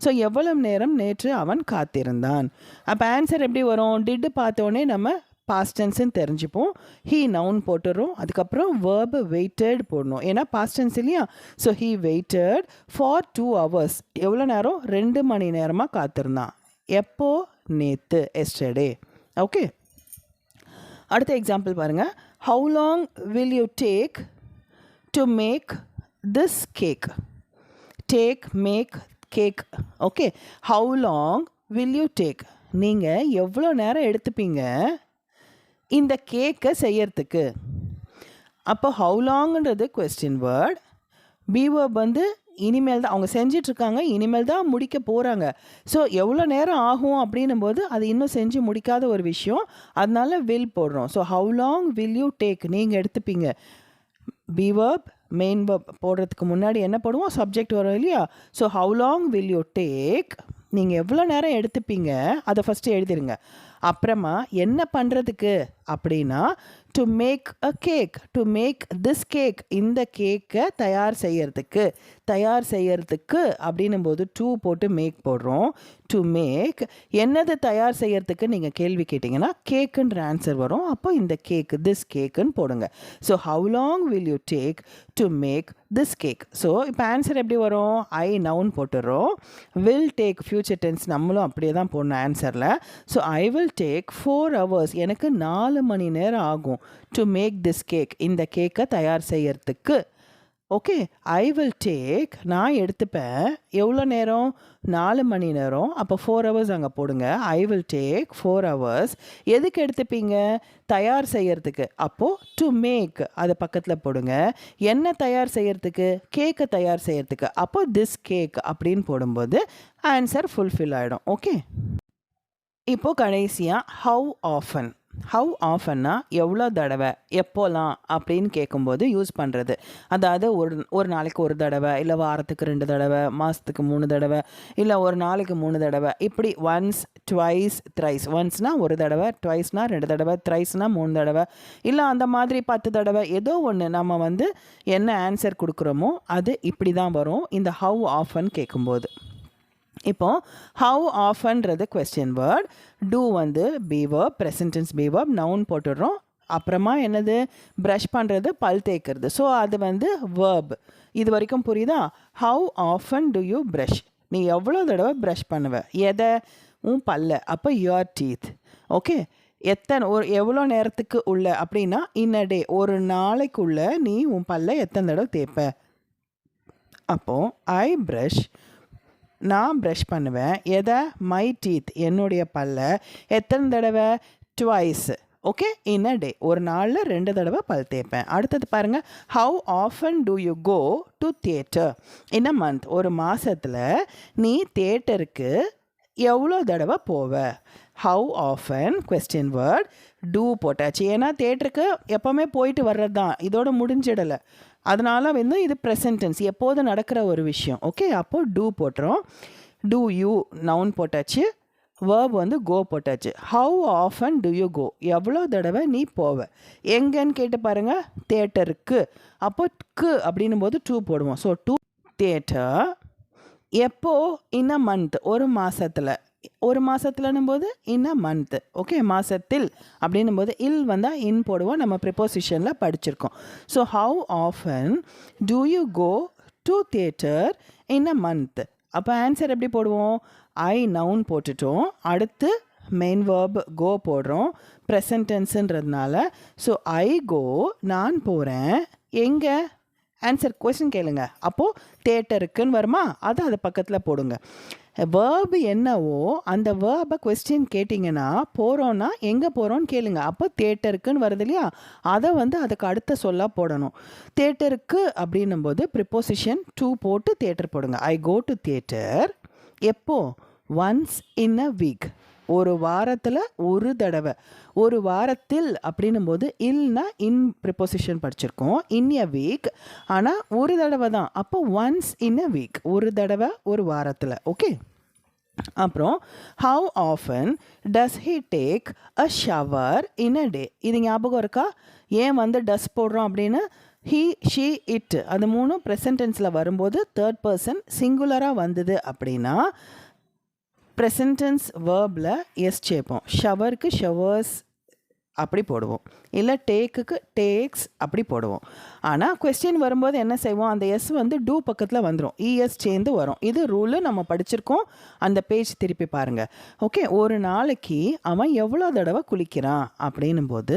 ஸோ எவ்வளவு நேரம் நேற்று அவன் காத்திருந்தான். அப்போ ஆன்சர் எப்படி வரும்? டிட் பார்த்தோன்னே நம்ம பாஸ்ட் டென்ஸ்ன்னு தெரிஞ்சுப்போம். ஹீ நவுன் போட்டுறோம், அதுக்கப்புறம் verb வெயிட்டட் போடணும், ஏன்னா பாஸ்ட் டென்ஸ் இல்லையா? So he weighted for 2 hours. எவ்வளோ நேரம்? 2 மணி நேரமாக காத்திருந்தான். எப்போ? நேற்று, எஸ்டர்டே. ஓகே, அடுத்த எக்ஸாம்பிள் பாருங்கள். How long will you take to make this cake. Take, make, cake. Okay, how long will you take, நீங்கள் எவ்வளோ நேரம் எடுத்துப்பீங்க இந்த கேக்கை செய்யறதுக்கு. அப்போ ஹவு லாங்ன்றது கொஸ்டின் வேர்ட். பி verb வந்து இனிமேல் தான் அவங்க செஞ்சிட்ருக்காங்க, இனிமேல் தான் முடிக்க போகிறாங்க. ஸோ எவ்வளோ நேரம் ஆகும் அப்படின்னும் போது அது இன்னும் செஞ்சு முடிக்காத ஒரு விஷயம், அதனால வில் போடுறோம். So how long will you take, நீங்கள் எடுத்துப்பீங்க. பி verb மெயின் verb போடுறதுக்கு முன்னாடி என்ன போடுவோம்? சப்ஜெக்ட் வரும் இல்லையா? So how long will you take, நீங்கள் எவ்வளோ நேரம் எடுத்துப்பீங்க அதை ஃபஸ்ட்டு எழுதிருங்க. அப்புறமா என்ன பண்ணுறதுக்கு அப்படின்னா to make a cake, to make this cake, இந்த கேக்கை தயார் செய்யறதுக்கு அப்படின்னும் போது டூ போட்டு மேக் போடுறோம். டு மேக் என்னது தயார் செய்யறதுக்கு நீங்கள் கேள்வி கேட்டிங்கன்னா கேக்குன்ற ஆன்சர் வரும். அப்போ இந்த கேக், திஸ் கேக்குன்னு போடுங்க. So how long will you take to make this cake. So இப்போ ஆன்சர் எப்படி வரும்? ஐ நவுன் போட்டுடுறோம். வில் டேக் ஃப்யூச்சர் டென்ஸ் நம்மளும் அப்படியே தான் போடணும் ஆன்சரில். So I will take 4 hours, எனக்கு 4 மணி நேரம் ஆகும் டு மேக் திஸ் கேக், இந்த கேக்கை தயார் செய்யறதுக்கு. ஓகே, ஐ வில் டேக், நான் எடுத்துப்பேன் எவ்வளோ நேரம்? 4 மணி நேரம். அப்போ 4 hours அங்கே போடுங்க. ஐ வில் டேக் 4 hours. எதுக்கு எடுத்துப்பீங்க? தயார் செய்யறதுக்கு. அப்போது டு மேக் அதை பக்கத்தில் போடுங்க. என்ன தயார் செய்யறதுக்கு? கேக்கை தயார் செய்யறதுக்கு. அப்போ திஸ் கேக் அப்படின்னு போடும்போது ஆன்சர் ஃபுல்ஃபில் ஆகிடும். ஓகே, இப்போது கடைசியாக ஹவு ஆஃபன். ஹவு ஆஃபன்னா எவ்வளோ தடவை, எப்போலாம் அப்படின்னு கேட்கும்போது யூஸ் பண்ணுறது. அதாவது ஒரு நாளைக்கு ஒரு தடவை, இல்லை வாரத்துக்கு 2 தடவை, மாதத்துக்கு 3 தடவை, இல்லை ஒரு நாளைக்கு 3 தடவை, இப்படி ஒன்ஸ், ட்வைஸ், த்ரைஸ். ஒன்ஸ்னால் ஒரு தடவை, ட்வைஸ்னால் 2 தடவை, த்ரைஸ்னால் 3 தடவை, இல்லை அந்த மாதிரி 10 தடவை, ஏதோ ஒன்று நம்ம வந்து என்ன ஆன்சர் கொடுக்குறோமோ அது இப்படி தான் வரும் இந்த ஹவு ஆஃபன் கேட்கும்போது. இப்போ ஹவு ஆஃபன்றது கொஸ்டின் வேர்ட். டூ வந்து be verb, present tense be verb, noun போட்டுடுறோம். அப்புறமா என்னது ப்ரஷ் பண்ணுறது பல் தேய்க்கிறது. ஸோ அது வந்து வேர்ப். இது வரைக்கும் புரியுதா? How often do you brush, நீ எவ்வளோ தடவை ப்ரஷ் பண்ணுவ, எதை, உன் பல்ல. அப்போ யுவர் டீத். ஓகே, எவ்வளோ நேரத்துக்கு உள்ள அப்படின்னா இன் அ டே, ஒரு நாளைக்குள்ள நீ உன் பல்ல எத்தனை தடவை தேய்ப்ப. அப்போது ஐ ப்ரஷ், நான் ப்ரஷ் பண்ணுவேன் எதை, மை டீத், என்னுடைய பல்ல எத்தனை தடவை, twice. Okay, in a day, ஒரு நாளில் 2 தடவை பல் தேய்ப்பேன். அடுத்தது பாருங்கள், how often do you go to theatre in a month, ஒரு மாதத்தில் நீ தியேட்டருக்கு எவ்வளோ தடவை போவ. How often question word, do போட்டாச்சு. ஏன்னா தியேட்டருக்கு எப்போவுமே போயிட்டு வர்றது தான், இதோட முடிஞ்சிடலை. அதனால வந்து இது ப்ரெசன்ட் டென்ஸ், எப்போது நடக்கிற ஒரு விஷயம். ஓகே, அப்போது டூ போட்டுறோம். டூ யூ நவுன் போட்டாச்சு, வேர்ப் வந்து கோ போட்டாச்சு. How often do you go, எவ்வளோ தடவை நீ போவ. எங்கன்னு கேட்டு பாருங்கள், தியேட்டருக்கு. அப்போ க்கு அப்படின்னும் போது டூ போடுவோம். So to theatre. எப்போ, இன் அ மந்த், ஒரு மாதத்தில். ஒரு மாதத்துலன்னும் போது இன் அ மந்த். ஓகே, மாதத்தில் அப்படின்னும் போது இல் வந்தால் இன் போடுவோம், நம்ம ப்ரிப்போசிஷனில் படிச்சிருக்கோம். So how often do you go to theatre in a month. அப்போ ஆன்சர் எப்படி போடுவோம், ஐ நவுன் போட்டுட்டோம், அடுத்து மெயின் வேர்ப் கோ போடுறோம், ப்ரெசன்ட் டென்ஸுன்றதுனால. ஸோ ஐ கோ, நான் போகிறேன். எங்கே, ஆன்சர் கொஸ்டின் கேளுங்க. அப்போது தியேட்டருக்குன்னு வருமா, அது பக்கத்தில் போடுங்க. வேர்பு என்னவோ அந்த வேர்பை கொஸ்டின் கேட்டிங்கன்னா, போகிறோன்னா எங்கே போகிறோன்னு கேளுங்க. அப்போ தியேட்டருக்குன்னு வருது இல்லையா, அதை வந்து அதுக்கு அடுத்த சொல்ல போடணும். தியேட்டருக்கு அப்படின்னும் போது ப்ரிப்போசிஷன் டூ போட்டு தியேட்டர் போடுங்க. ஐ கோ டு தியேட்டர். எப்போ, ஒன்ஸ் இன் அ வீக், ஒரு வாரத்தில் ஒரு தடவை. ஒரு வாரத்தில் அப்படின்னும் போது இல்னா இன் ப்ரிப்போசிஷன் படிச்சிருக்கோம், இன் எ வீக். ஆனால் ஒரு தடவை தான், அப்போ ஒன்ஸ் இன் அ வீக், ஒரு தடவை ஒரு வாரத்தில். ஓகே, அப்புறம் how often does he take a shower in a day. இது ஞாபகம் இருக்கா, ஏன் வந்து டஸ் போடுறோம் அப்படின்னு. ஹீ, ஷீ, இட், அது மூணும் ப்ரெசன்ட் டென்ஸில் வரும்போது தேர்ட் பர்சன் சிங்குலராக வந்தது அப்படின்னா ப்ரெசன்ட் டென்ஸ் வேர்பில் எஸ் சேர்ப்போம். ஷவருக்கு ஷவர்ஸ் அப்படி போடுவோம், இல்லை டேக்குக்கு டேக்ஸ் அப்படி போடுவோம். ஆனால் கொஸ்டின் வரும்போது என்ன செய்வோம், அந்த எஸ் வந்து டூ பக்கத்தில் வந்துடும், இஎஸ் சேர்ந்து வரும். இது ரூலு நம்ம படிச்சிருக்கோம், அந்த பேஜ் திருப்பி பாருங்கள். ஓகே, ஒரு நாளைக்கு அவன் எவ்வளோ தடவை குளிக்கிறான் அப்படின்னும் போது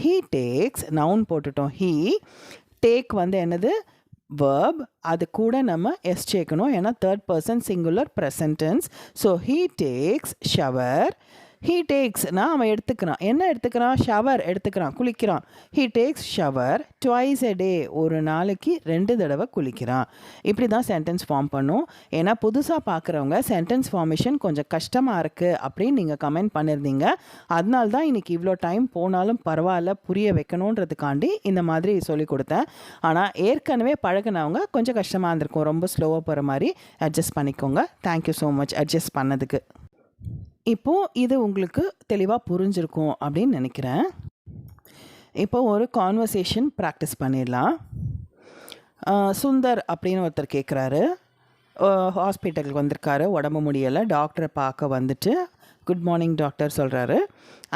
ஹீ டேக்ஸ், நவுன் போட்டுட்டோம். ஹீ, டேக் வந்து என்னது, verb, அது கூட நம்ம எஸ் சேர்க்கணும், ஏன்னா third person singular present tense. So he takes shower. He டேக்ஸ்னா அவன் எடுத்துக்கிறான், என்ன எடுத்துக்கிறான், ஷவர் எடுத்துக்கிறான், குளிக்கிறான். He takes shower twice a day, ஒரு நாளைக்கு 2 தடவை குளிக்கிறான். இப்படி தான் சென்டென்ஸ் ஃபார்ம் பண்ணும். ஏன்னா புதுசாக பார்க்குறவங்க சென்டென்ஸ் ஃபார்மேஷன் கொஞ்சம் கஷ்டமாக இருக்குது அப்படின்னு நீங்கள் கமெண்ட் பண்ணியிருந்தீங்க. அதனால தான் இன்றைக்கி இவ்வளோ டைம் போனாலும் பரவாயில்ல புரிய வைக்கணுன்றதுக்காண்டி இந்த மாதிரி சொல்லி கொடுத்தேன். ஆனால் ஏற்கனவே பழகினவங்க கொஞ்சம் கஷ்டமாக இருந்திருக்கும், ரொம்ப ஸ்லோவாக போகிற மாதிரி அட்ஜஸ்ட் பண்ணிக்கோங்க. தேங்க்யூ ஸோ மச் அட்ஜஸ்ட் பண்ணதுக்கு. இப்போது இது உங்களுக்கு தெளிவாக புரிஞ்சிருக்கும் அப்படின்னு நினைக்கிறேன். இப்போ ஒரு கான்வர்சேஷன் ப்ராக்டிஸ் பண்ணிடலாம். சுந்தர் அப்படின்னு ஒருத்தர் கேட்குறாரு, ஹாஸ்பிட்டலுக்கு வந்திருக்காரு, உடம்பு முடியலை, டாக்டரை பார்க்க வந்துட்டு குட் மார்னிங் டாக்டர் சொல்கிறாரு.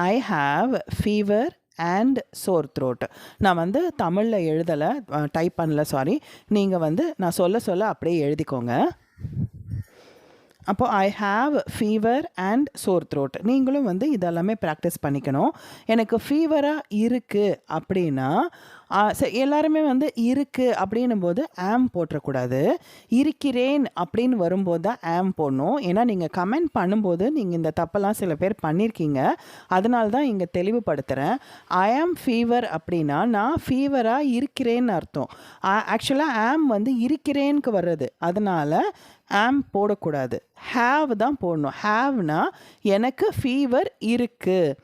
I have fever and Chor throat. நான் வந்து தமிழில் எழுதலை, டைப் பண்ணல, சாரி. நீங்கள் வந்து நான் சொல்ல அப்படியே எழுதிக்கோங்க. அப்போது I have fever and Chor throat. நீங்களும் வந்து இதெல்லாமே ப்ராக்டிஸ் பண்ணிக்கணும். எனக்கு ஃபீவராக இருக்குது அப்படின்னா எல்லாருமே வந்து இருக்குது அப்படின்னும் போது ஆம் போட்டுறக்கூடாது. இருக்கிறேன் அப்படின்னு வரும்போது தான் ஆம் போடணும். ஏன்னா நீங்கள் கமெண்ட் பண்ணும்போது நீங்கள் இந்த தப்பெல்லாம் சில பேர் பண்ணியிருக்கீங்க, அதனால தான் இங்கே தெளிவுபடுத்துகிறேன். ஐ ஆம் ஃபீவர் அப்படின்னா நான் ஃபீவராக இருக்கிறேன்னு அர்த்தம். ஆக்சுவலாக ஆம் வந்து இருக்கிறேன்னு வர்றது, அதனால் ஆம் போடக்கூடாது, ஹாவ் தான் போடணும். ஹாவ்னா எனக்கு ஃபீவர் இருக்குது.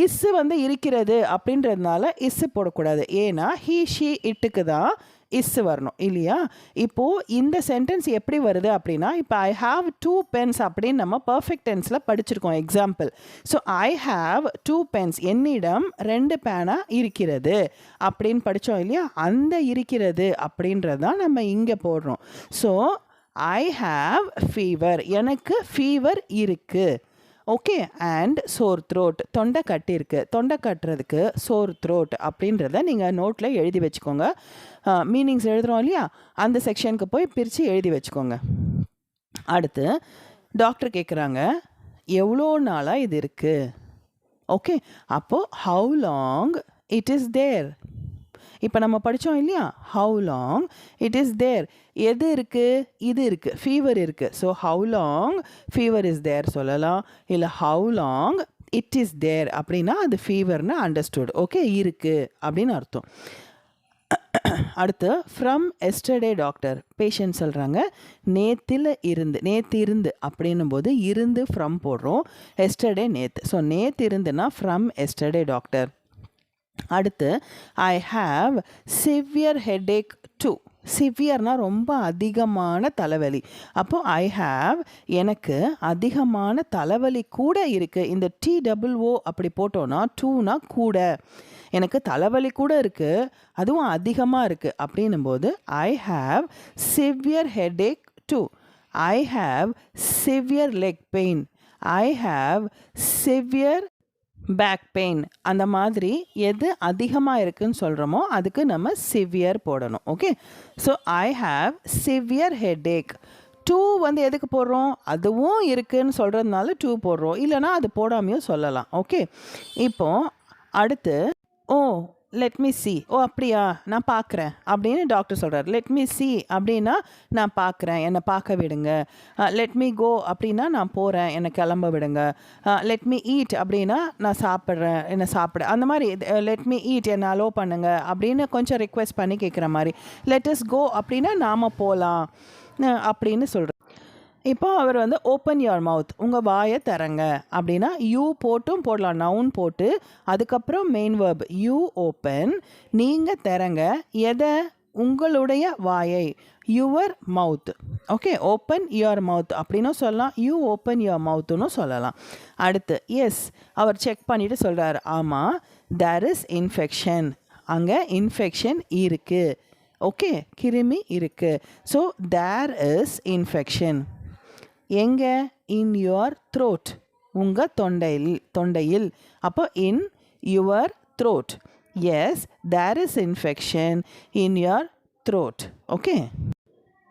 இஸ்ஸு வந்து இருக்கிறது அப்படின்றதுனால இஸ்ஸு போடக்கூடாது, ஏன்னா ஹீ ஷீ இட்டுக்கு தான் இஸ்ஸு வரணும் இல்லையா. இப்போது இந்த சென்டென்ஸ் எப்படி வருது அப்படின்னா, இப்போ ஐ ஹாவ் 2 pens அப்படின்னு நம்ம பர்ஃபெக்ட் டென்ஸில் படிச்சிருக்கோம் example. So I have 2 pens, என்னிடம் 2 பேனா இருக்கிறது அப்படின்னு படித்தோம் இல்லையா. அந்த இருக்கிறது அப்படின்றது தான் நம்ம இங்கே போடுறோம். ஸோ ஐ ஹாவ் ஃபீவர், எனக்கு ஃபீவர் இருக்குது. ஓகே. அண்ட் சோர் த்ரோட், தொண்டை கட்டியிருக்கு. தொண்டை கட்டுறதுக்கு சோர் த்ரோட் அப்படின்றத நீங்கள் நோட்டில் எழுதி வச்சுக்கோங்க. மீனிங்ஸ் எழுதுகிறோம் இல்லையா, அந்த செக்ஷனுக்கு போய் பிரித்து எழுதி வச்சுக்கோங்க. அடுத்து டாக்டர் கேட்குறாங்க, எவ்வளோ நாளாக இது இருக்குது? ஓகே, அப்போது how long it is there. இப்போ நம்ம படித்தோம் இல்லையா, how long it is there. எது இருக்குது? இது இருக்குது, ஃபீவர் இருக்குது. So how long fever is there சொல்லலாம். இல்லை how long it is there அப்படின்னா அது ஃபீவர்னு அண்டர்ஸ்டுட். ஓகே, இருக்குது அப்படின்னு அர்த்தம். அடுத்து ஃப்ரம் எஸ்டர்டே டாக்டர். பேஷண்ட் சொல்கிறாங்க, நேற்று இருந்து அப்படின்னும் போது இருந்து ஃப்ரம் போடுறோம், எஸ்டர்டே நேற்று. ஸோ நேற்று இருந்துன்னா ஃப்ரம் எஸ்டர்டே டாக்டர். அடுத்து I have severe headache too. சிவியர்னா ரொம்ப அதிகமான தலைவலி. அப்போது ஐ ஹாவ் எனக்கு அதிகமான தலைவலி கூட இருக்குது. இந்த TOO அப்படி போட்டோன்னா டூனா கூட, எனக்கு தலைவலி கூட இருக்குது, அதுவும் அதிகமாக இருக்குது அப்படின்னும் போது I have severe headache too. I have severe leg pain. I have severe back pain. அந்த மாதிரி எது அதிகமாக இருக்குதுன்னு சொல்கிறோமோ அதுக்கு நம்ம சிவியர் போடணும். Okay, so I have severe headache. Too வந்து எதுக்கு போடுறோம்? அதுவும் இருக்குதுன்னு சொல்கிறதுனால டூ போடுறோம், இல்லைனா அது போடாமையும் சொல்லலாம். ஓகே, இப்போது அடுத்து லெட் மீ சி. அப்படியா, நான் பார்க்குறேன் அப்படின்னு டாக்டர் சொல்கிறார். லெட் மீ சி அப்படின்னா நான் பார்க்குறேன், என்னை பார்க்க விடுங்க. லெட் மீ கோ அப்படின்னா நான் போகிறேன், என்னை கிளம்ப விடுங்க. லெட் மீ ஈட் அப்படின்னா நான் சாப்பிட்றேன், என்னை சாப்பிட. அந்த மாதிரி லெட் மீ ஈட், என்னை அலோ பண்ணுங்க அப்படின்னு கொஞ்சம் ரிக்வெஸ்ட் பண்ணி கேட்குற மாதிரி. லெட் அஸ் கோ அப்படின்னா நாம் போகலாம் அப்படின்னு சொல்கிறேன். இப்போ அவர் வந்து ஓப்பன் யுவர் மவுத், உங்கள் வாயை திறங்க அப்படின்னா யூ போட்டும் போடலாம், நவுன் போட்டு அதுக்கப்புறம் மெயின் வேர்ப் யூ ஓப்பன். நீங்கள் திறங்க எதை? உங்களுடைய வாயை, your mouth. Okay, open your mouth அப்படின்னும் சொல்லலாம், யூ ஓப்பன் யுவர் மவுத்துன்னு சொல்லலாம். அடுத்து எஸ், அவர் செக் பண்ணிவிட்டு சொல்கிறார், ஆமாம் தேர் இஸ் இன்ஃபெக்ஷன், அங்கே இன்ஃபெக்ஷன் இருக்குது. ஓகே, கிருமி இருக்குது. So there is infection. எங்கே? இன் யுவர் த்ரோட், உங்கள் தொண்டையில். அப்போ in your throat. Yes, there is infection in your throat. Okay,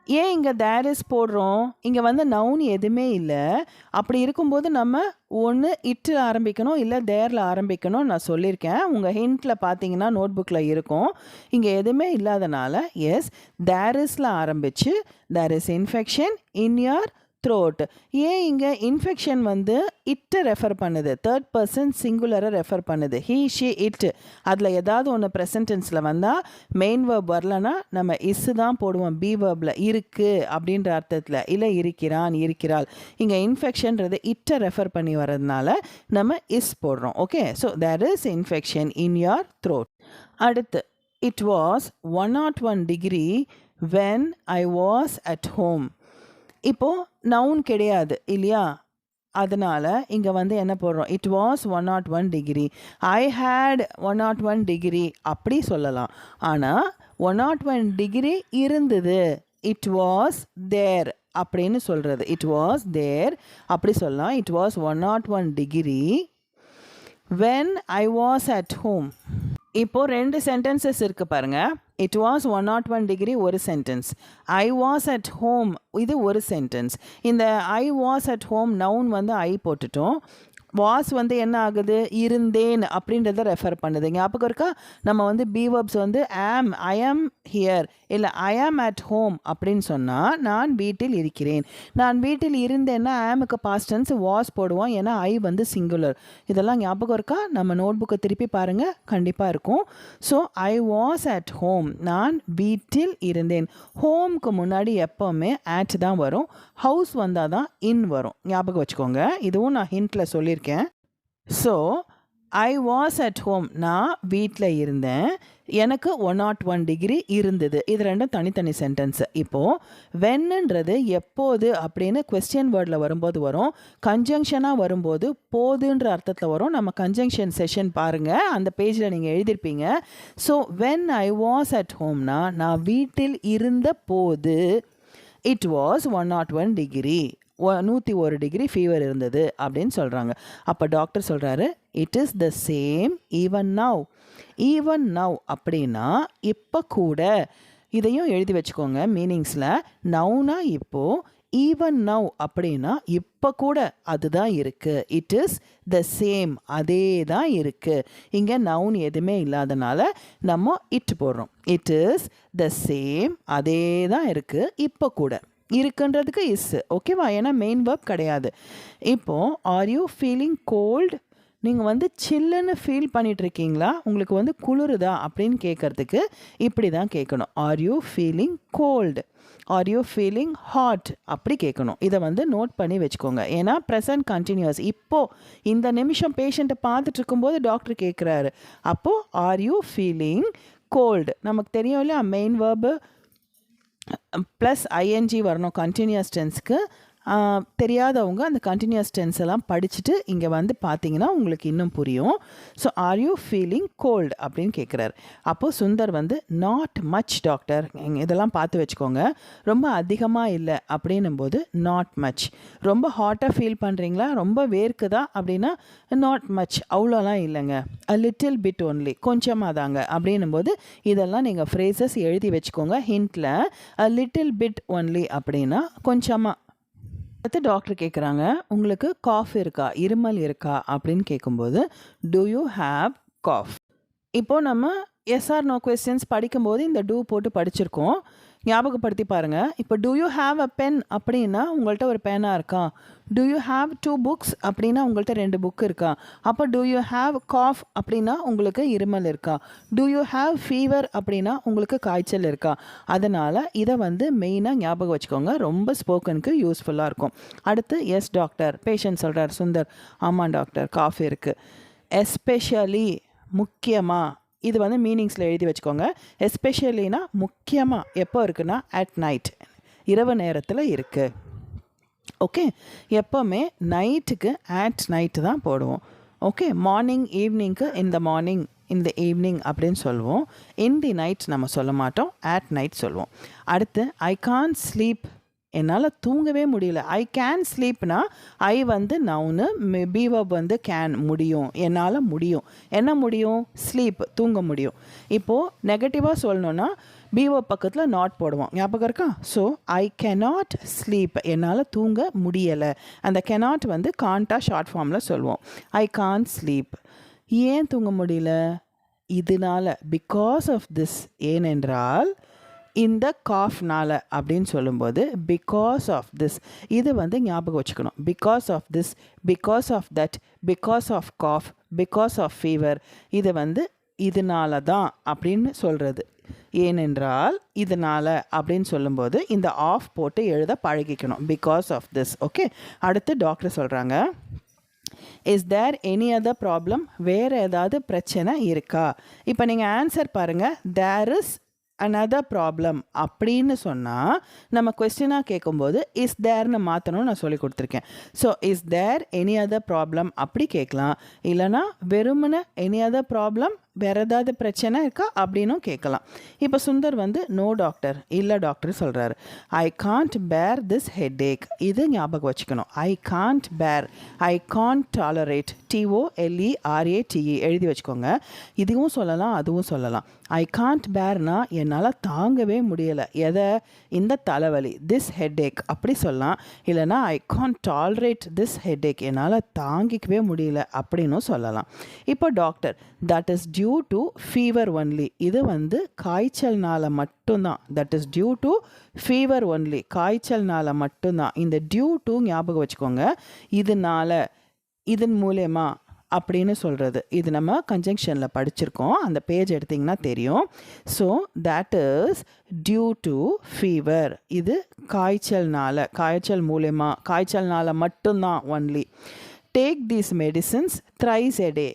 ஏன் இங்கே தேர் இஸ் போடுறோம்? இங்கே வந்து நவுன் எதுவுமே இல்லை. அப்படி இருக்கும்போது நம்ம ஒன்று இட்டில் ஆரம்பிக்கணும், இல்லை தேரில் ஆரம்பிக்கணும். நான் சொல்லியிருக்கேன், உங்கள் ஹிண்ட்டில் பார்த்தீங்கன்னா நோட் புக்கில் இருக்கும். இங்கே எதுவுமே இல்லாதனால எஸ் தேர் இஸில் ஆரம்பித்து there is infection in your throat. ஏன் இங்கே இன்ஃபெக்ஷன் வந்து இட்டை ரெஃபர் பண்ணுது, தேர்ட் பர்சன் சிங்குலரை ரெஃபர் பண்ணுது. ஹீ ஷி இட், அதில் ஏதாவது ஒன்று ப்ரெசன்ட் டென்ஸில் வந்தால் மெயின் வேர்ப் வரலன்னா நம்ம இஸ்ஸு தான் போடுவோம். பி வேர்பில் இருக்குது அப்படின்ற அர்த்தத்தில், இல்லை இருக்கிறான் இருக்கிறாள். இங்கே இன்ஃபெக்ஷன்றது இட்டை ரெஃபர் பண்ணி வர்றதுனால நம்ம இஸ் போடுறோம். Okay, so there is infection in your throat. அடுத்து it was 101 degree when I was at home. இப்போது நவுன் கிடையாது இல்லையா, அதனால் இங்கே வந்து என்ன போடுறோம்? It was 101 degree. I had 101 degree அப்படி சொல்லலாம். ஆனால் 101 degree இருந்தது, இட் வாஸ் தேர் அப்படின்னு சொல்கிறது. இட் வாஸ் தேர் அப்படி சொல்லலாம். It was 101 degree when I was at home. இப்போது 2 சென்டென்சஸ் இருக்குது பாருங்கள். இட் வாஸ் 101 degree ஒரு sentence, I was at home இது ஒரு சென்டென்ஸ். இந்த ஐ வாஸ் அட் ஹோம் நவுன் வந்து ஐ போட்டுட்டோம், வாஸ் வந்து என்ன ஆகுது? இருந்தேன் அப்படின்றத ரெஃபர் பண்ணுது. ஞாபகம் இருக்கா? நம்ம வந்து பி வேர்ப்ஸ் வந்து ஆம், ஐ ஆம் ஹியர், இல்லை ஐ ஆம் அட் ஹோம் அப்படின்னு சொன்னால் நான் வீட்டில் இருக்கிறேன். நான் வீட்டில் இருந்தேன்னா ஆமுக்கு பாஸ்ட் டென்ஸ் வாஸ் போடுவோம், ஏன்னா ஐ வந்து சிங்குலர். இதெல்லாம் ஞாபகம் இருக்கா? நம்ம நோட் புக்கை திருப்பி பாருங்கள், கண்டிப்பாக இருக்கும். So I was at home, நான் வீட்டில் இருந்தேன். ஹோம்க்கு முன்னாடி எப்போவுமே ஆட் தான் வரும், ஹவுஸ் வந்தால் தான் இன் வரும். ஞாபகம் வச்சுக்கோங்க, இதுவும் நான் ஹிண்ட்டில் சொல்லியிருக்கேன். So I was at home, நான் வீட்டில் இருந்தேன், எனக்கு 101 degree இருந்தது. இது ரெண்டும் தனித்தனி சென்டென்ஸு. இப்போது வென்னுன்றது எப்போது அப்படின்னு கொஸ்டின் வேர்டில் வரும்போது வரும், கன்ஜங்ஷனாக வரும்போது போதுன்ற அர்த்தத்தில் வரும். நம்ம கன்ஜங்ஷன் செஷன் பாருங்கள், அந்த பேஜில் நீங்கள் எழுதியிருப்பீங்க. So when I was at ஹோம்னா நான் வீட்டில் இருந்த போது இட் வாஸ் 101 degree 101 டிகிரி ஃபீவர் இருந்தது அப்படின்னு சொல்கிறாங்க. அப்போ டாக்டர் சொல்கிறாரு, it is the same even now. Even now அப்படின்னா இப்போ கூட. இதையும் எழுதி வச்சுக்கோங்க மீனிங்ஸில். நவுனா இப்போது, ஈவன் நவ் அப்படின்னா இப்போ கூட அதுதான் இருக்குது. இட் இஸ் த சேம், அதே தான் இருக்குது. இங்கே நவுன் எதுவுமே இல்லாதனால நம்ம இட் போடுறோம். இட் இஸ் த சேம், அதே தான் இருக்குது, இப்போ கூட. இருக்குன்றதுக்கு இஸ், ஓகேவா? ஏன்னா மெயின் வேர்ப் கிடையாது. இப்போது ஆர் யூ ஃபீலிங் கோல்டு? நீங்கள் சில்லுன்னு ஃபீல் பண்ணிகிட்ருக்கீங்களா? உங்களுக்கு குளிருதா அப்படின்னு கேட்குறதுக்கு இப்படி தான் கேட்கணும். Are you feeling cold? Are you feeling hot? அப்படி கேட்கணும். இதை நோட் பண்ணி வச்சுக்கோங்க. ஏன்னா ப்ரெசன்ட் கண்டினியூஸ். இப்போது இந்த நிமிஷம் பேஷண்ட்டை பார்த்துட்டு இருக்கும்போது டாக்டர் கேட்குறாரு. அப்போது ஆர் யூ ஃபீலிங் கோல்டு? நமக்கு தெரியும் இல்லையா, மெயின் வேர்பு ப்ளஸ் ஐஎன்ஜி வரணும் கண்டினியூஸ் டென்ஸ்க்கு. தெரியாதவங்க அந்த கண்டினியூஸ் டென்ஸ் எல்லாம் படிச்சுட்டு இங்கே பார்த்தீங்கன்னா உங்களுக்கு இன்னும் புரியும். So are you feeling cold அப்படின்னு கேட்குறாரு. அப்போது சுந்தர் நாட் மச் டாக்டர். இதெல்லாம் பார்த்து வச்சுக்கோங்க. ரொம்ப அதிகமாக இல்லை அப்படின்னும் போது நாட் மச். ரொம்ப ஹாட்டாக ஃபீல் பண்ணுறீங்களா, ரொம்ப வேர்க்குதா அப்படின்னா நாட் மச், அவ்வளோலாம் இல்லைங்க, அ லிட்டில் பிட் ஒன்லி, கொஞ்சமாக தாங்க அப்படின்னும் போது இதெல்லாம் நீங்கள் ஃப்ரேசஸ் எழுதி வச்சுக்கோங்க. ஹிண்ட்டில் அ லிட்டில் பிட் ஒன்லி அப்படின்னா கொஞ்சமாக. அடுத்து டாக்டர் கேட்குறாங்க, உங்களுக்கு காஃப் இருக்கா, இருமல் இருக்கா அப்படின்னு கேட்கும்போது டூ யூ ஹாவ் காஃப். இப்போது நம்ம எஸ்ஆர் நோ கொஸ்டின்ஸ் படிக்கும்போது இந்த டூ போட்டு படிச்சிருக்கோம். ஞாபகப்படுத்தி பாருங்கள். இப்போ do you have a pen அப்படின்னா உங்கள்கிட்ட ஒரு பேனாக இருக்கா? டூ யூ ஹாவ் 2 புக்ஸ் அப்படின்னா உங்கள்கிட்ட 2 புக் இருக்கா? அப்போ டூ யூ ஹாவ் காஃப் அப்படின்னா உங்களுக்கு இருமல் இருக்கா? டூ யூ ஹாவ் ஃபீவர் அப்படின்னா உங்களுக்கு காய்ச்சல் இருக்கா? அதனால் இதை மெயினாக ஞாபகம் வச்சுக்கோங்க. ரொம்ப ஸ்போக்கனுக்கு யூஸ்ஃபுல்லாக இருக்கும். அடுத்து எஸ் டாக்டர். பேஷண்ட் சொல்கிறார், சுந்தர், ஆமாம் டாக்டர் காஃப் இருக்குது. எஸ்பெஷலி, முக்கியமாக. இது மீனிங்ஸில் எழுதி வச்சுக்கோங்க. எஸ்பெஷலினா முக்கியமாக எப்போ இருக்குன்னா அட் நைட், இரவு நேரத்தில் இருக்குது. ஓகே, எப்போவுமே நைட்டுக்கு அட் நைட்டு தான் போடுவோம். ஓகே, மார்னிங் ஈவினிங்க்கு இந்த மார்னிங், இந்த ஈவினிங் அப்படின்னு சொல்லுவோம். இன் தி நைட் நம்ம சொல்ல மாட்டோம், அட் நைட் சொல்லுவோம். அடுத்து ஐ கான்ட் ஸ்லீப், என்னால் தூங்கவே முடியல. ஐ கேன் ஸ்லீப்னா ஐ நவுனு, பீவப் கேன், முடியும், என்னால் முடியும். என்ன முடியும்? ஸ்லீப், தூங்க முடியும். இப்போது நெகட்டிவாக சொல்லணுன்னா பீவப் பக்கத்தில் நாட் போடுவோம், ஞாபகம் இருக்கா? ஸோ ஐ கேனாட் ஸ்லீப், என்னால் தூங்க முடியலை. அந்த கேனாட் கான்ட்டா ஷார்ட் ஃபார்மில் சொல்லுவோம். I can't sleep. ஏன் தூங்க முடியல? இதனால், பிகாஸ் ஆஃப் திஸ், ஏனென்றால் இந்த காஃப்னால அப்படின்னு சொல்லும்போது பிகாஸ் ஆஃப் திஸ், இது ஞாபகம் வச்சுக்கணும். Because of this, because of that, because of cough, because of fever, இது இதனால தான் அப்படின்னு சொல்கிறது. ஏனென்றால் இதனால் அப்படின்னு சொல்லும்போது இந்த ஆஃப் போட்டு எழுத பழகிக்கணும். Because of this. ஓகே, அடுத்து டாக்டர் சொல்கிறாங்க, is there any other problem? வேறு ஏதாவது பிரச்சனை இருக்கா? இப்போ நீங்கள் ஆன்சர் பாருங்கள். தேர் இஸ் another ப்ராப்ளம் அப்படின்னு சொன்னால் நம்ம கொஸ்டினாக கேட்கும்போது இஸ் தேர்னு மாற்றணும்னு நான் சொல்லி கொடுத்துருக்கேன். So is there any other problem அப்படி கேட்கலாம். இல்லைனா வெறுமனே எனி அதர் ப்ராப்ளம், வேறு ஏதாவது பிரச்சனை இருக்கா அப்படின்னும் கேட்கலாம். இப்போ சுந்தர் நோ டாக்டர், இல்லை டாக்டர் சொல்கிறாரு. ஐ காண்ட் பேர் திஸ் ஹெட்ஏக். இது ஞாபகம் வச்சுக்கணும். ஐ காண்ட் பேர், ஐ காண்ட் டாலரேட், TOLERATE எழுதி வச்சுக்கோங்க. இதுவும் சொல்லலாம், அதுவும் சொல்லலாம். ஐ காண்ட் பேர்னா என்னால் தாங்கவே முடியலை. எதை? இந்த தலைவலி, திஸ் ஹெட்ஏக் அப்படி சொல்லலாம். இல்லைனா I can't tolerate this headache, என்னால் தாங்கிக்கவே முடியல அப்படின்னு சொல்லலாம். இப்போ doctor, that is due to fever only. இது காய்ச்சல்னால மட்டும்தான். That is due to fever only, காய்ச்சல்னால மட்டும்தான். இந்த டியூ டு ஞாபகம் வச்சுக்கோங்க. இதனால, இதன் மூலயமா அப்படின்னு சொல்கிறது. இது நம்ம கன்ஜங்ஷனில் படிச்சிருக்கோம், அந்த பேஜ் எடுத்திங்கன்னா தெரியும். So that is due to fever. இது காய்ச்சல்னால, காய்ச்சல் மூலயமா, காய்ச்சல்னால மட்டும்தான், only. Take these medicines thrice a day.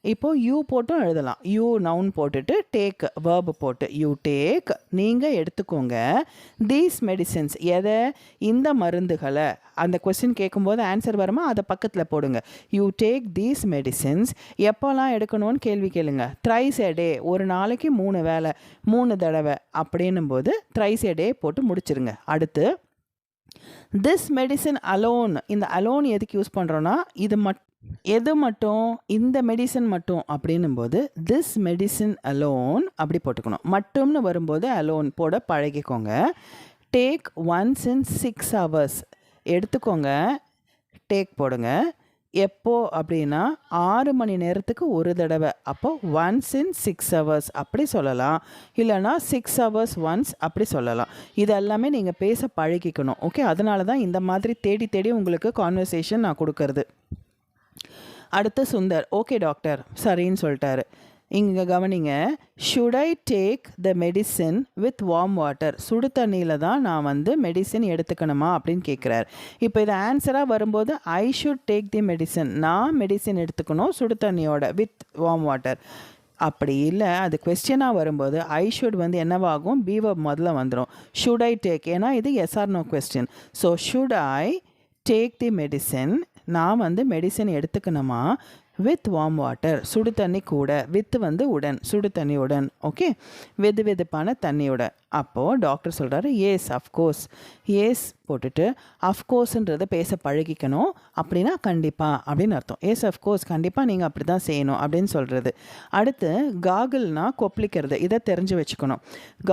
இப்போது யூ போட்டும் எழுதலாம். யூ நவுன் போட்டுட்டு டேக் வேர்பு போட்டு யூ டேக், நீங்கள் எடுத்துக்கோங்க. தீஸ் மெடிசன்ஸ், எதை? இந்த மருந்துகளை. அந்த கொஸ்டின் கேட்கும்போது ஆன்சர் வருமா, அதை பக்கத்தில் போடுங்க. You take these medicines. எப்போல்லாம் எடுக்கணும்னு கேள்வி கேளுங்க. த்ரைஸ் எ டே, ஒரு நாளைக்கு 3 வேளை, 3 தடவை அப்படின்னும் போது த்ரைஸ் எ டே போட்டு முடிச்சிருங்க. அடுத்து திஸ் மெடிசன் அலோன், இந்த அலோன் எதுக்கு யூஸ் பண்ணுறோன்னா எது மட்டும், இந்த மெடிசன் மட்டும் அப்படின்னும்போது திஸ் மெடிசன் அலோன் அப்படி போட்டுக்கணும். மட்டும்னு வரும்போது அலோன் போட பழகிக்கோங்க. டேக் ஒன்ஸ் இன் 6 hours எடுத்துக்கோங்க, டேக் போடுங்க. எப்போ அப்படின்னா 6 மணி நேரத்துக்கு ஒரு தடவை. அப்போ ஒன்ஸ் இன் 6 hours அப்படி சொல்லலாம், இல்லைனா 6 hours ஒன்ஸ் அப்படி சொல்லலாம். இது எல்லாமே நீங்கள் பேச பழகிக்கணும். ஓகே, அதனால தான் இந்த மாதிரி தேடி தேடி உங்களுக்கு கான்வர்சேஷன் நான் கொடுக்கறது. அடுத்து சுந்தர், ஓகே டாக்டர் சரின்னு சொல்லிட்டாரு. இங்கே கவனிங்க, should I take the medicine with warm water, சுடு தண்ணியில் தான் நான் வந்து மெடிசன் எடுத்துக்கணுமா அப்படின்னு கேட்குறாரு. இப்போ இது ஆன்சராக வரும்போது I should take the medicine, நான் மெடிசன் எடுத்துக்கணும் சுடு தண்ணியோட வித் வார்ம் வாட்டர். அப்படி இல்லை, அது கொஸ்டினாக வரும்போது ஐ ஷுட் வந்து என்னவாகும், பி வெர்ப் முதல்ல வந்துடும். ஷுட் ஐ டேக், ஏன்னா இது yes or no question. So should I take the medicine, நான் வந்து மெடிசன் எடுத்துக்கணுமா வித் வார்ம் வாட்டர், சுடு தண்ணி கூட, வித் வந்து உடன், சுடு தண்ணியுடன். ஓகே, வெது வெதுப்பான தண்ணியோட. அப்போது டாக்டர் சொல்கிறாரு எஸ் அஃப்கோர்ஸ். எஸ் போட்டுட்டு அஃப்கோர்ஸுன்றதை பேச பழகிக்கணும். அப்படின்னா கண்டிப்பாக அப்படின்னு அர்த்தம். எஸ் அஃப்கோர்ஸ், கண்டிப்பாக நீங்கள் அப்படி தான் செய்யணும் அப்படின்னு சொல்கிறது. அடுத்து காகிள்னால் கொப்பளிக்கிறது, இதை தெரிஞ்சு வச்சுக்கணும்.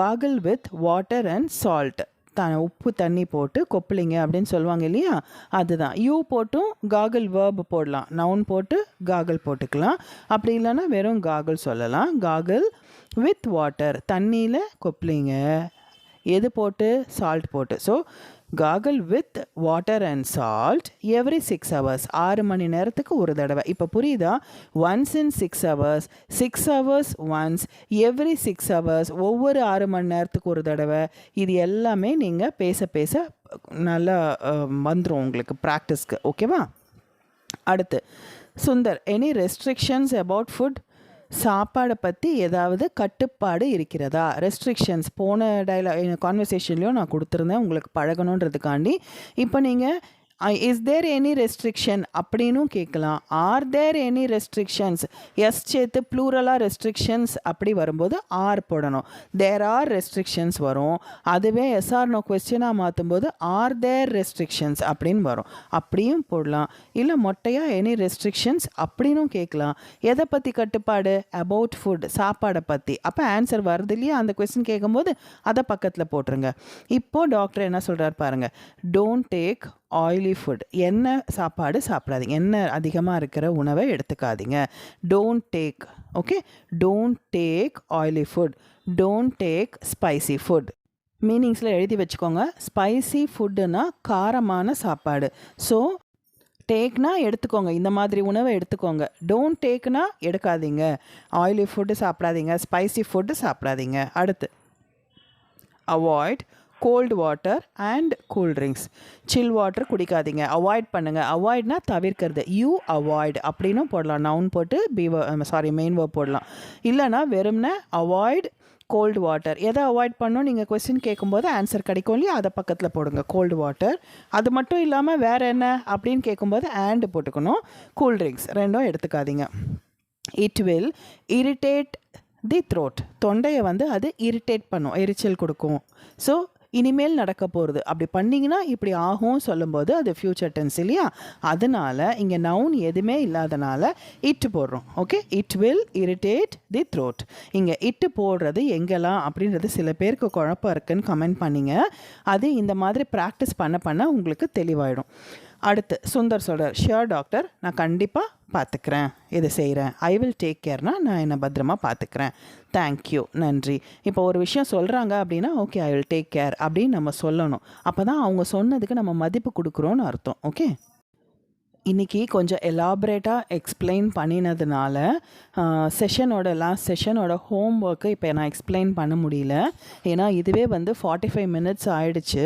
Gargle with water and salt, உப்பு தண்ணி போட்டு கொப்பளிங்க அப்படின்னு சொல்லுவாங்க இல்லையா, அதுதான். யூ போட்டும் காகிள் வேர்ப் போடலாம், நவுன் போட்டு காகிள் போட்டுக்கலாம். அப்படி இல்லைன்னா வெறும் காகிள் சொல்லலாம். காகிள் வித் வாட்டர், தண்ணியில் கொப்பளிங்க, எது போட்டு, சால்ட் போட்டு. So gargle with water and salt every 6 hours, 6 மணி நேரத்துக்கு ஒரு தடவை. இப்போ புரியுதா, once in 6 hours, 6 hours once, every 6 hours, ஒவ்வொரு 6 மணி நேரத்துக்கு ஒரு தடவை. இது எல்லாமே நீங்கள் பேச பேச நல்லா வந்துடும் உங்களுக்கு ப்ராக்டிஸ்க்கு. ஓகேவா? அடுத்து Sundar, any restrictions about food, சாப்பாடை பற்றி ஏதாவது கட்டுப்பாடு இருக்கிறதா? ரெஸ்ட்ரிக்ஷன்ஸ் போன கான்வர்சேஷன்லேயும் நான் கொடுத்துருந்தேன் உங்களுக்கு பழகணுன்றதுக்காண்டி. இப்போ நீங்கள் இஸ் தேர் எனி ரெஸ்ட்ரிக்ஷன் அப்படின்னும் கேட்கலாம். Are there any restrictions, S சேர்த்து ப்ளூரலாக ரெஸ்ட்ரிக்ஷன்ஸ் அப்படி வரும்போது ஆர் போடணும். தேர் ஆர் ரெஸ்ட்ரிக்ஷன்ஸ் வரும். அதுவே எஸ்ஆர் நோ கொஸ்டினாக மாற்றும்போது ஆர் தேர் ரெஸ்ட்ரிக்ஷன்ஸ் அப்படின்னு வரும். அப்படியும் போடலாம். இல்லை மொட்டையாக எனி ரெஸ்ட்ரிக்ஷன்ஸ் அப்படின்னும் கேட்கலாம். எதை பற்றி கட்டுப்பாடு? அபவுட் ஃபுட், சாப்பாடை பற்றி. அப்போ ஆன்சர் வருது இல்லையா, அந்த கொஸ்டின் கேட்கும்போது அதை பக்கத்தில் போட்டுருங்க. இப்போது டாக்டர் என்ன சொல்கிறார் பாருங்கள், டோன்ட் டேக் ஆயிலி ஃபுட், எண்ணெய் சாப்பாடு சாப்பிடாதீங்க, எண்ணெய் அதிகமாக இருக்கிற உணவை எடுத்துக்காதீங்க. Don't take, okay, don't take oily food, don't take spicy food. மீனிங்ஸில் எழுதி வச்சுக்கோங்க. ஸ்பைசி ஃபுட்டுன்னா காரமான சாப்பாடு. ஸோ டேக்னா எடுத்துக்கோங்க, இந்த மாதிரி உணவை எடுத்துக்கோங்க. டோன்ட் டேக்னா எடுக்காதீங்க, ஆயிலி ஃபுட்டு சாப்பிடாதீங்க, ஸ்பைசி ஃபுட்டு சாப்பிடாதீங்க. அடுத்து avoid cold water and cool drinks, chill water குடிக்காதீங்க, அவாய்ட் பண்ணுங்கள். அவாய்ட்னா தவிர்க்கிறது, யூ அவாய்ட் அப்படின்னு போடலாம். நவுன் போட்டு மெயின் வேர்ப் போடலாம். இல்லைனா வெறும்னா அவாய்ட் கோல்டு வாட்டர். எதை அவாய்ட் பண்ணணும் நீங்கள் கொஸ்டின் கேட்கும்போது ஆன்சர் கிடைக்கும் இல்லையா, அதை பக்கத்தில் போடுங்க. Cold water. அது மட்டும் இல்லாமல் வேறு என்ன அப்படின்னு கேட்கும்போது அண்ட் போட்டுக்கணும். கூல்ட்ரிங்க்ஸ் ரெண்டும் எடுத்துக்காதீங்க. It will irritate the throat, தொண்டையை வந்து அது இரிட்டேட் பண்ணும், எரிச்சல் கொடுக்கும். ஸோ இனிமேல் நடக்க போகிறது, அப்படி பண்ணிங்கன்னா இப்படி ஆகும் சொல்லும்போது அது ஃப்யூச்சர் டென்ஸ் இல்லையா, அதனால் இங்கே நவுன் எதுவுமே இல்லாதனால இட்டு போடுறோம். Okay, it will irritate the throat. இங்கே இட்டு போடுறது எங்கெல்லாம் அப்படின்றது சில பேருக்கு குழப்பம் இருக்குன்னு கமெண்ட் பண்ணிங்க. அது இந்த மாதிரி ப்ராக்டிஸ் பண்ண உங்களுக்கு தெளிவாயிடும். அடுத்து சுந்தர் சொல்கிறார், ஷியோர் டாக்டர், நான் கண்டிப்பாக பார்த்துக்கிறேன், இதை செய்கிறேன். ஐ வில் டேக் கேர்னால் நான் என்னை பத்திரமா பார்த்துக்கிறேன். தேங்க்யூ, நன்றி. இப்போ ஒரு விஷயம் சொல்கிறாங்க அப்படின்னா okay I will take care அப்படின்னு நம்ம சொல்லணும். அப்போ தான் அவங்க சொன்னதுக்கு நம்ம மதிப்பு கொடுக்குறோன்னு அர்த்தம். ஓகே, இன்றைக்கி கொஞ்சம் எலாபரேட்டாக எக்ஸ்பிளைன் பண்ணினதுனால லாஸ்ட் செஷனோட ஹோம் ஒர்க்கு இப்போ நான் எக்ஸ்பிளைன் பண்ண முடியல. ஏன்னா இதுவே வந்து 45 minutes ஆகிடுச்சு.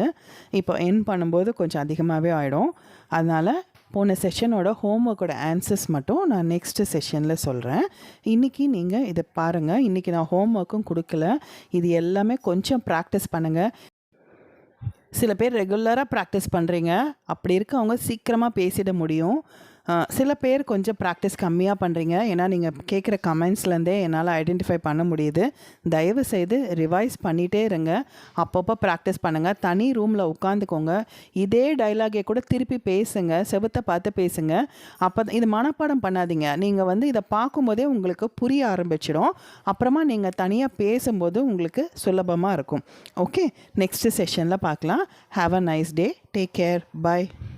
இப்போ என் பண்ணும்போது கொஞ்சம் அதிகமாகவே ஆகிடும். அதனால் போன செஷனோட ஹோம் ஒர்க்கோட ஆன்சர்ஸ் மட்டும் நான் நெக்ஸ்ட்டு செஷனில் சொல்கிறேன். இன்றைக்கி நீங்கள் இதை பாருங்கள். இன்றைக்கி நான் ஹோம் ஒர்க்கும் கொடுக்கல. இது எல்லாமே கொஞ்சம் ப்ராக்டிஸ் பண்ணுங்கள். சில பேர் ரெகுலராக ப்ராக்டிஸ் பண்ணுறீங்க, அப்படி இருக்கவங்க சீக்கிரமாக பேசிட முடியும். சில பேர் கொஞ்சம் ப்ராக்டிஸ் கம்மியாக பண்ணுறீங்க. ஏன்னா நீங்கள் கேட்குற கமெண்ட்ஸ்லேருந்தே என்னால் ஐடென்டிஃபை பண்ண முடியுது. தயவு செய்து ரிவைஸ் பண்ணிகிட்டே இருங்க. அப்பப்போ ப்ராக்டிஸ் பண்ணுங்கள். தனி ரூமில் உட்காந்துக்கோங்க. இதே டைலாகே கூட திருப்பி பேசுங்க. செவுத்தை பார்த்து பேசுங்க. அப்போ இது மனப்பாடம் பண்ணாதீங்க. நீங்கள் இதை பார்க்கும்போதே உங்களுக்கு புரிய ஆரம்பிச்சிடும். அப்புறமா நீங்கள் தனியாக பேசும்போது உங்களுக்கு சுலபமாக இருக்கும். ஓகே, நெக்ஸ்ட் செஷனில் பார்க்கலாம். Have a nice day. Take care. By.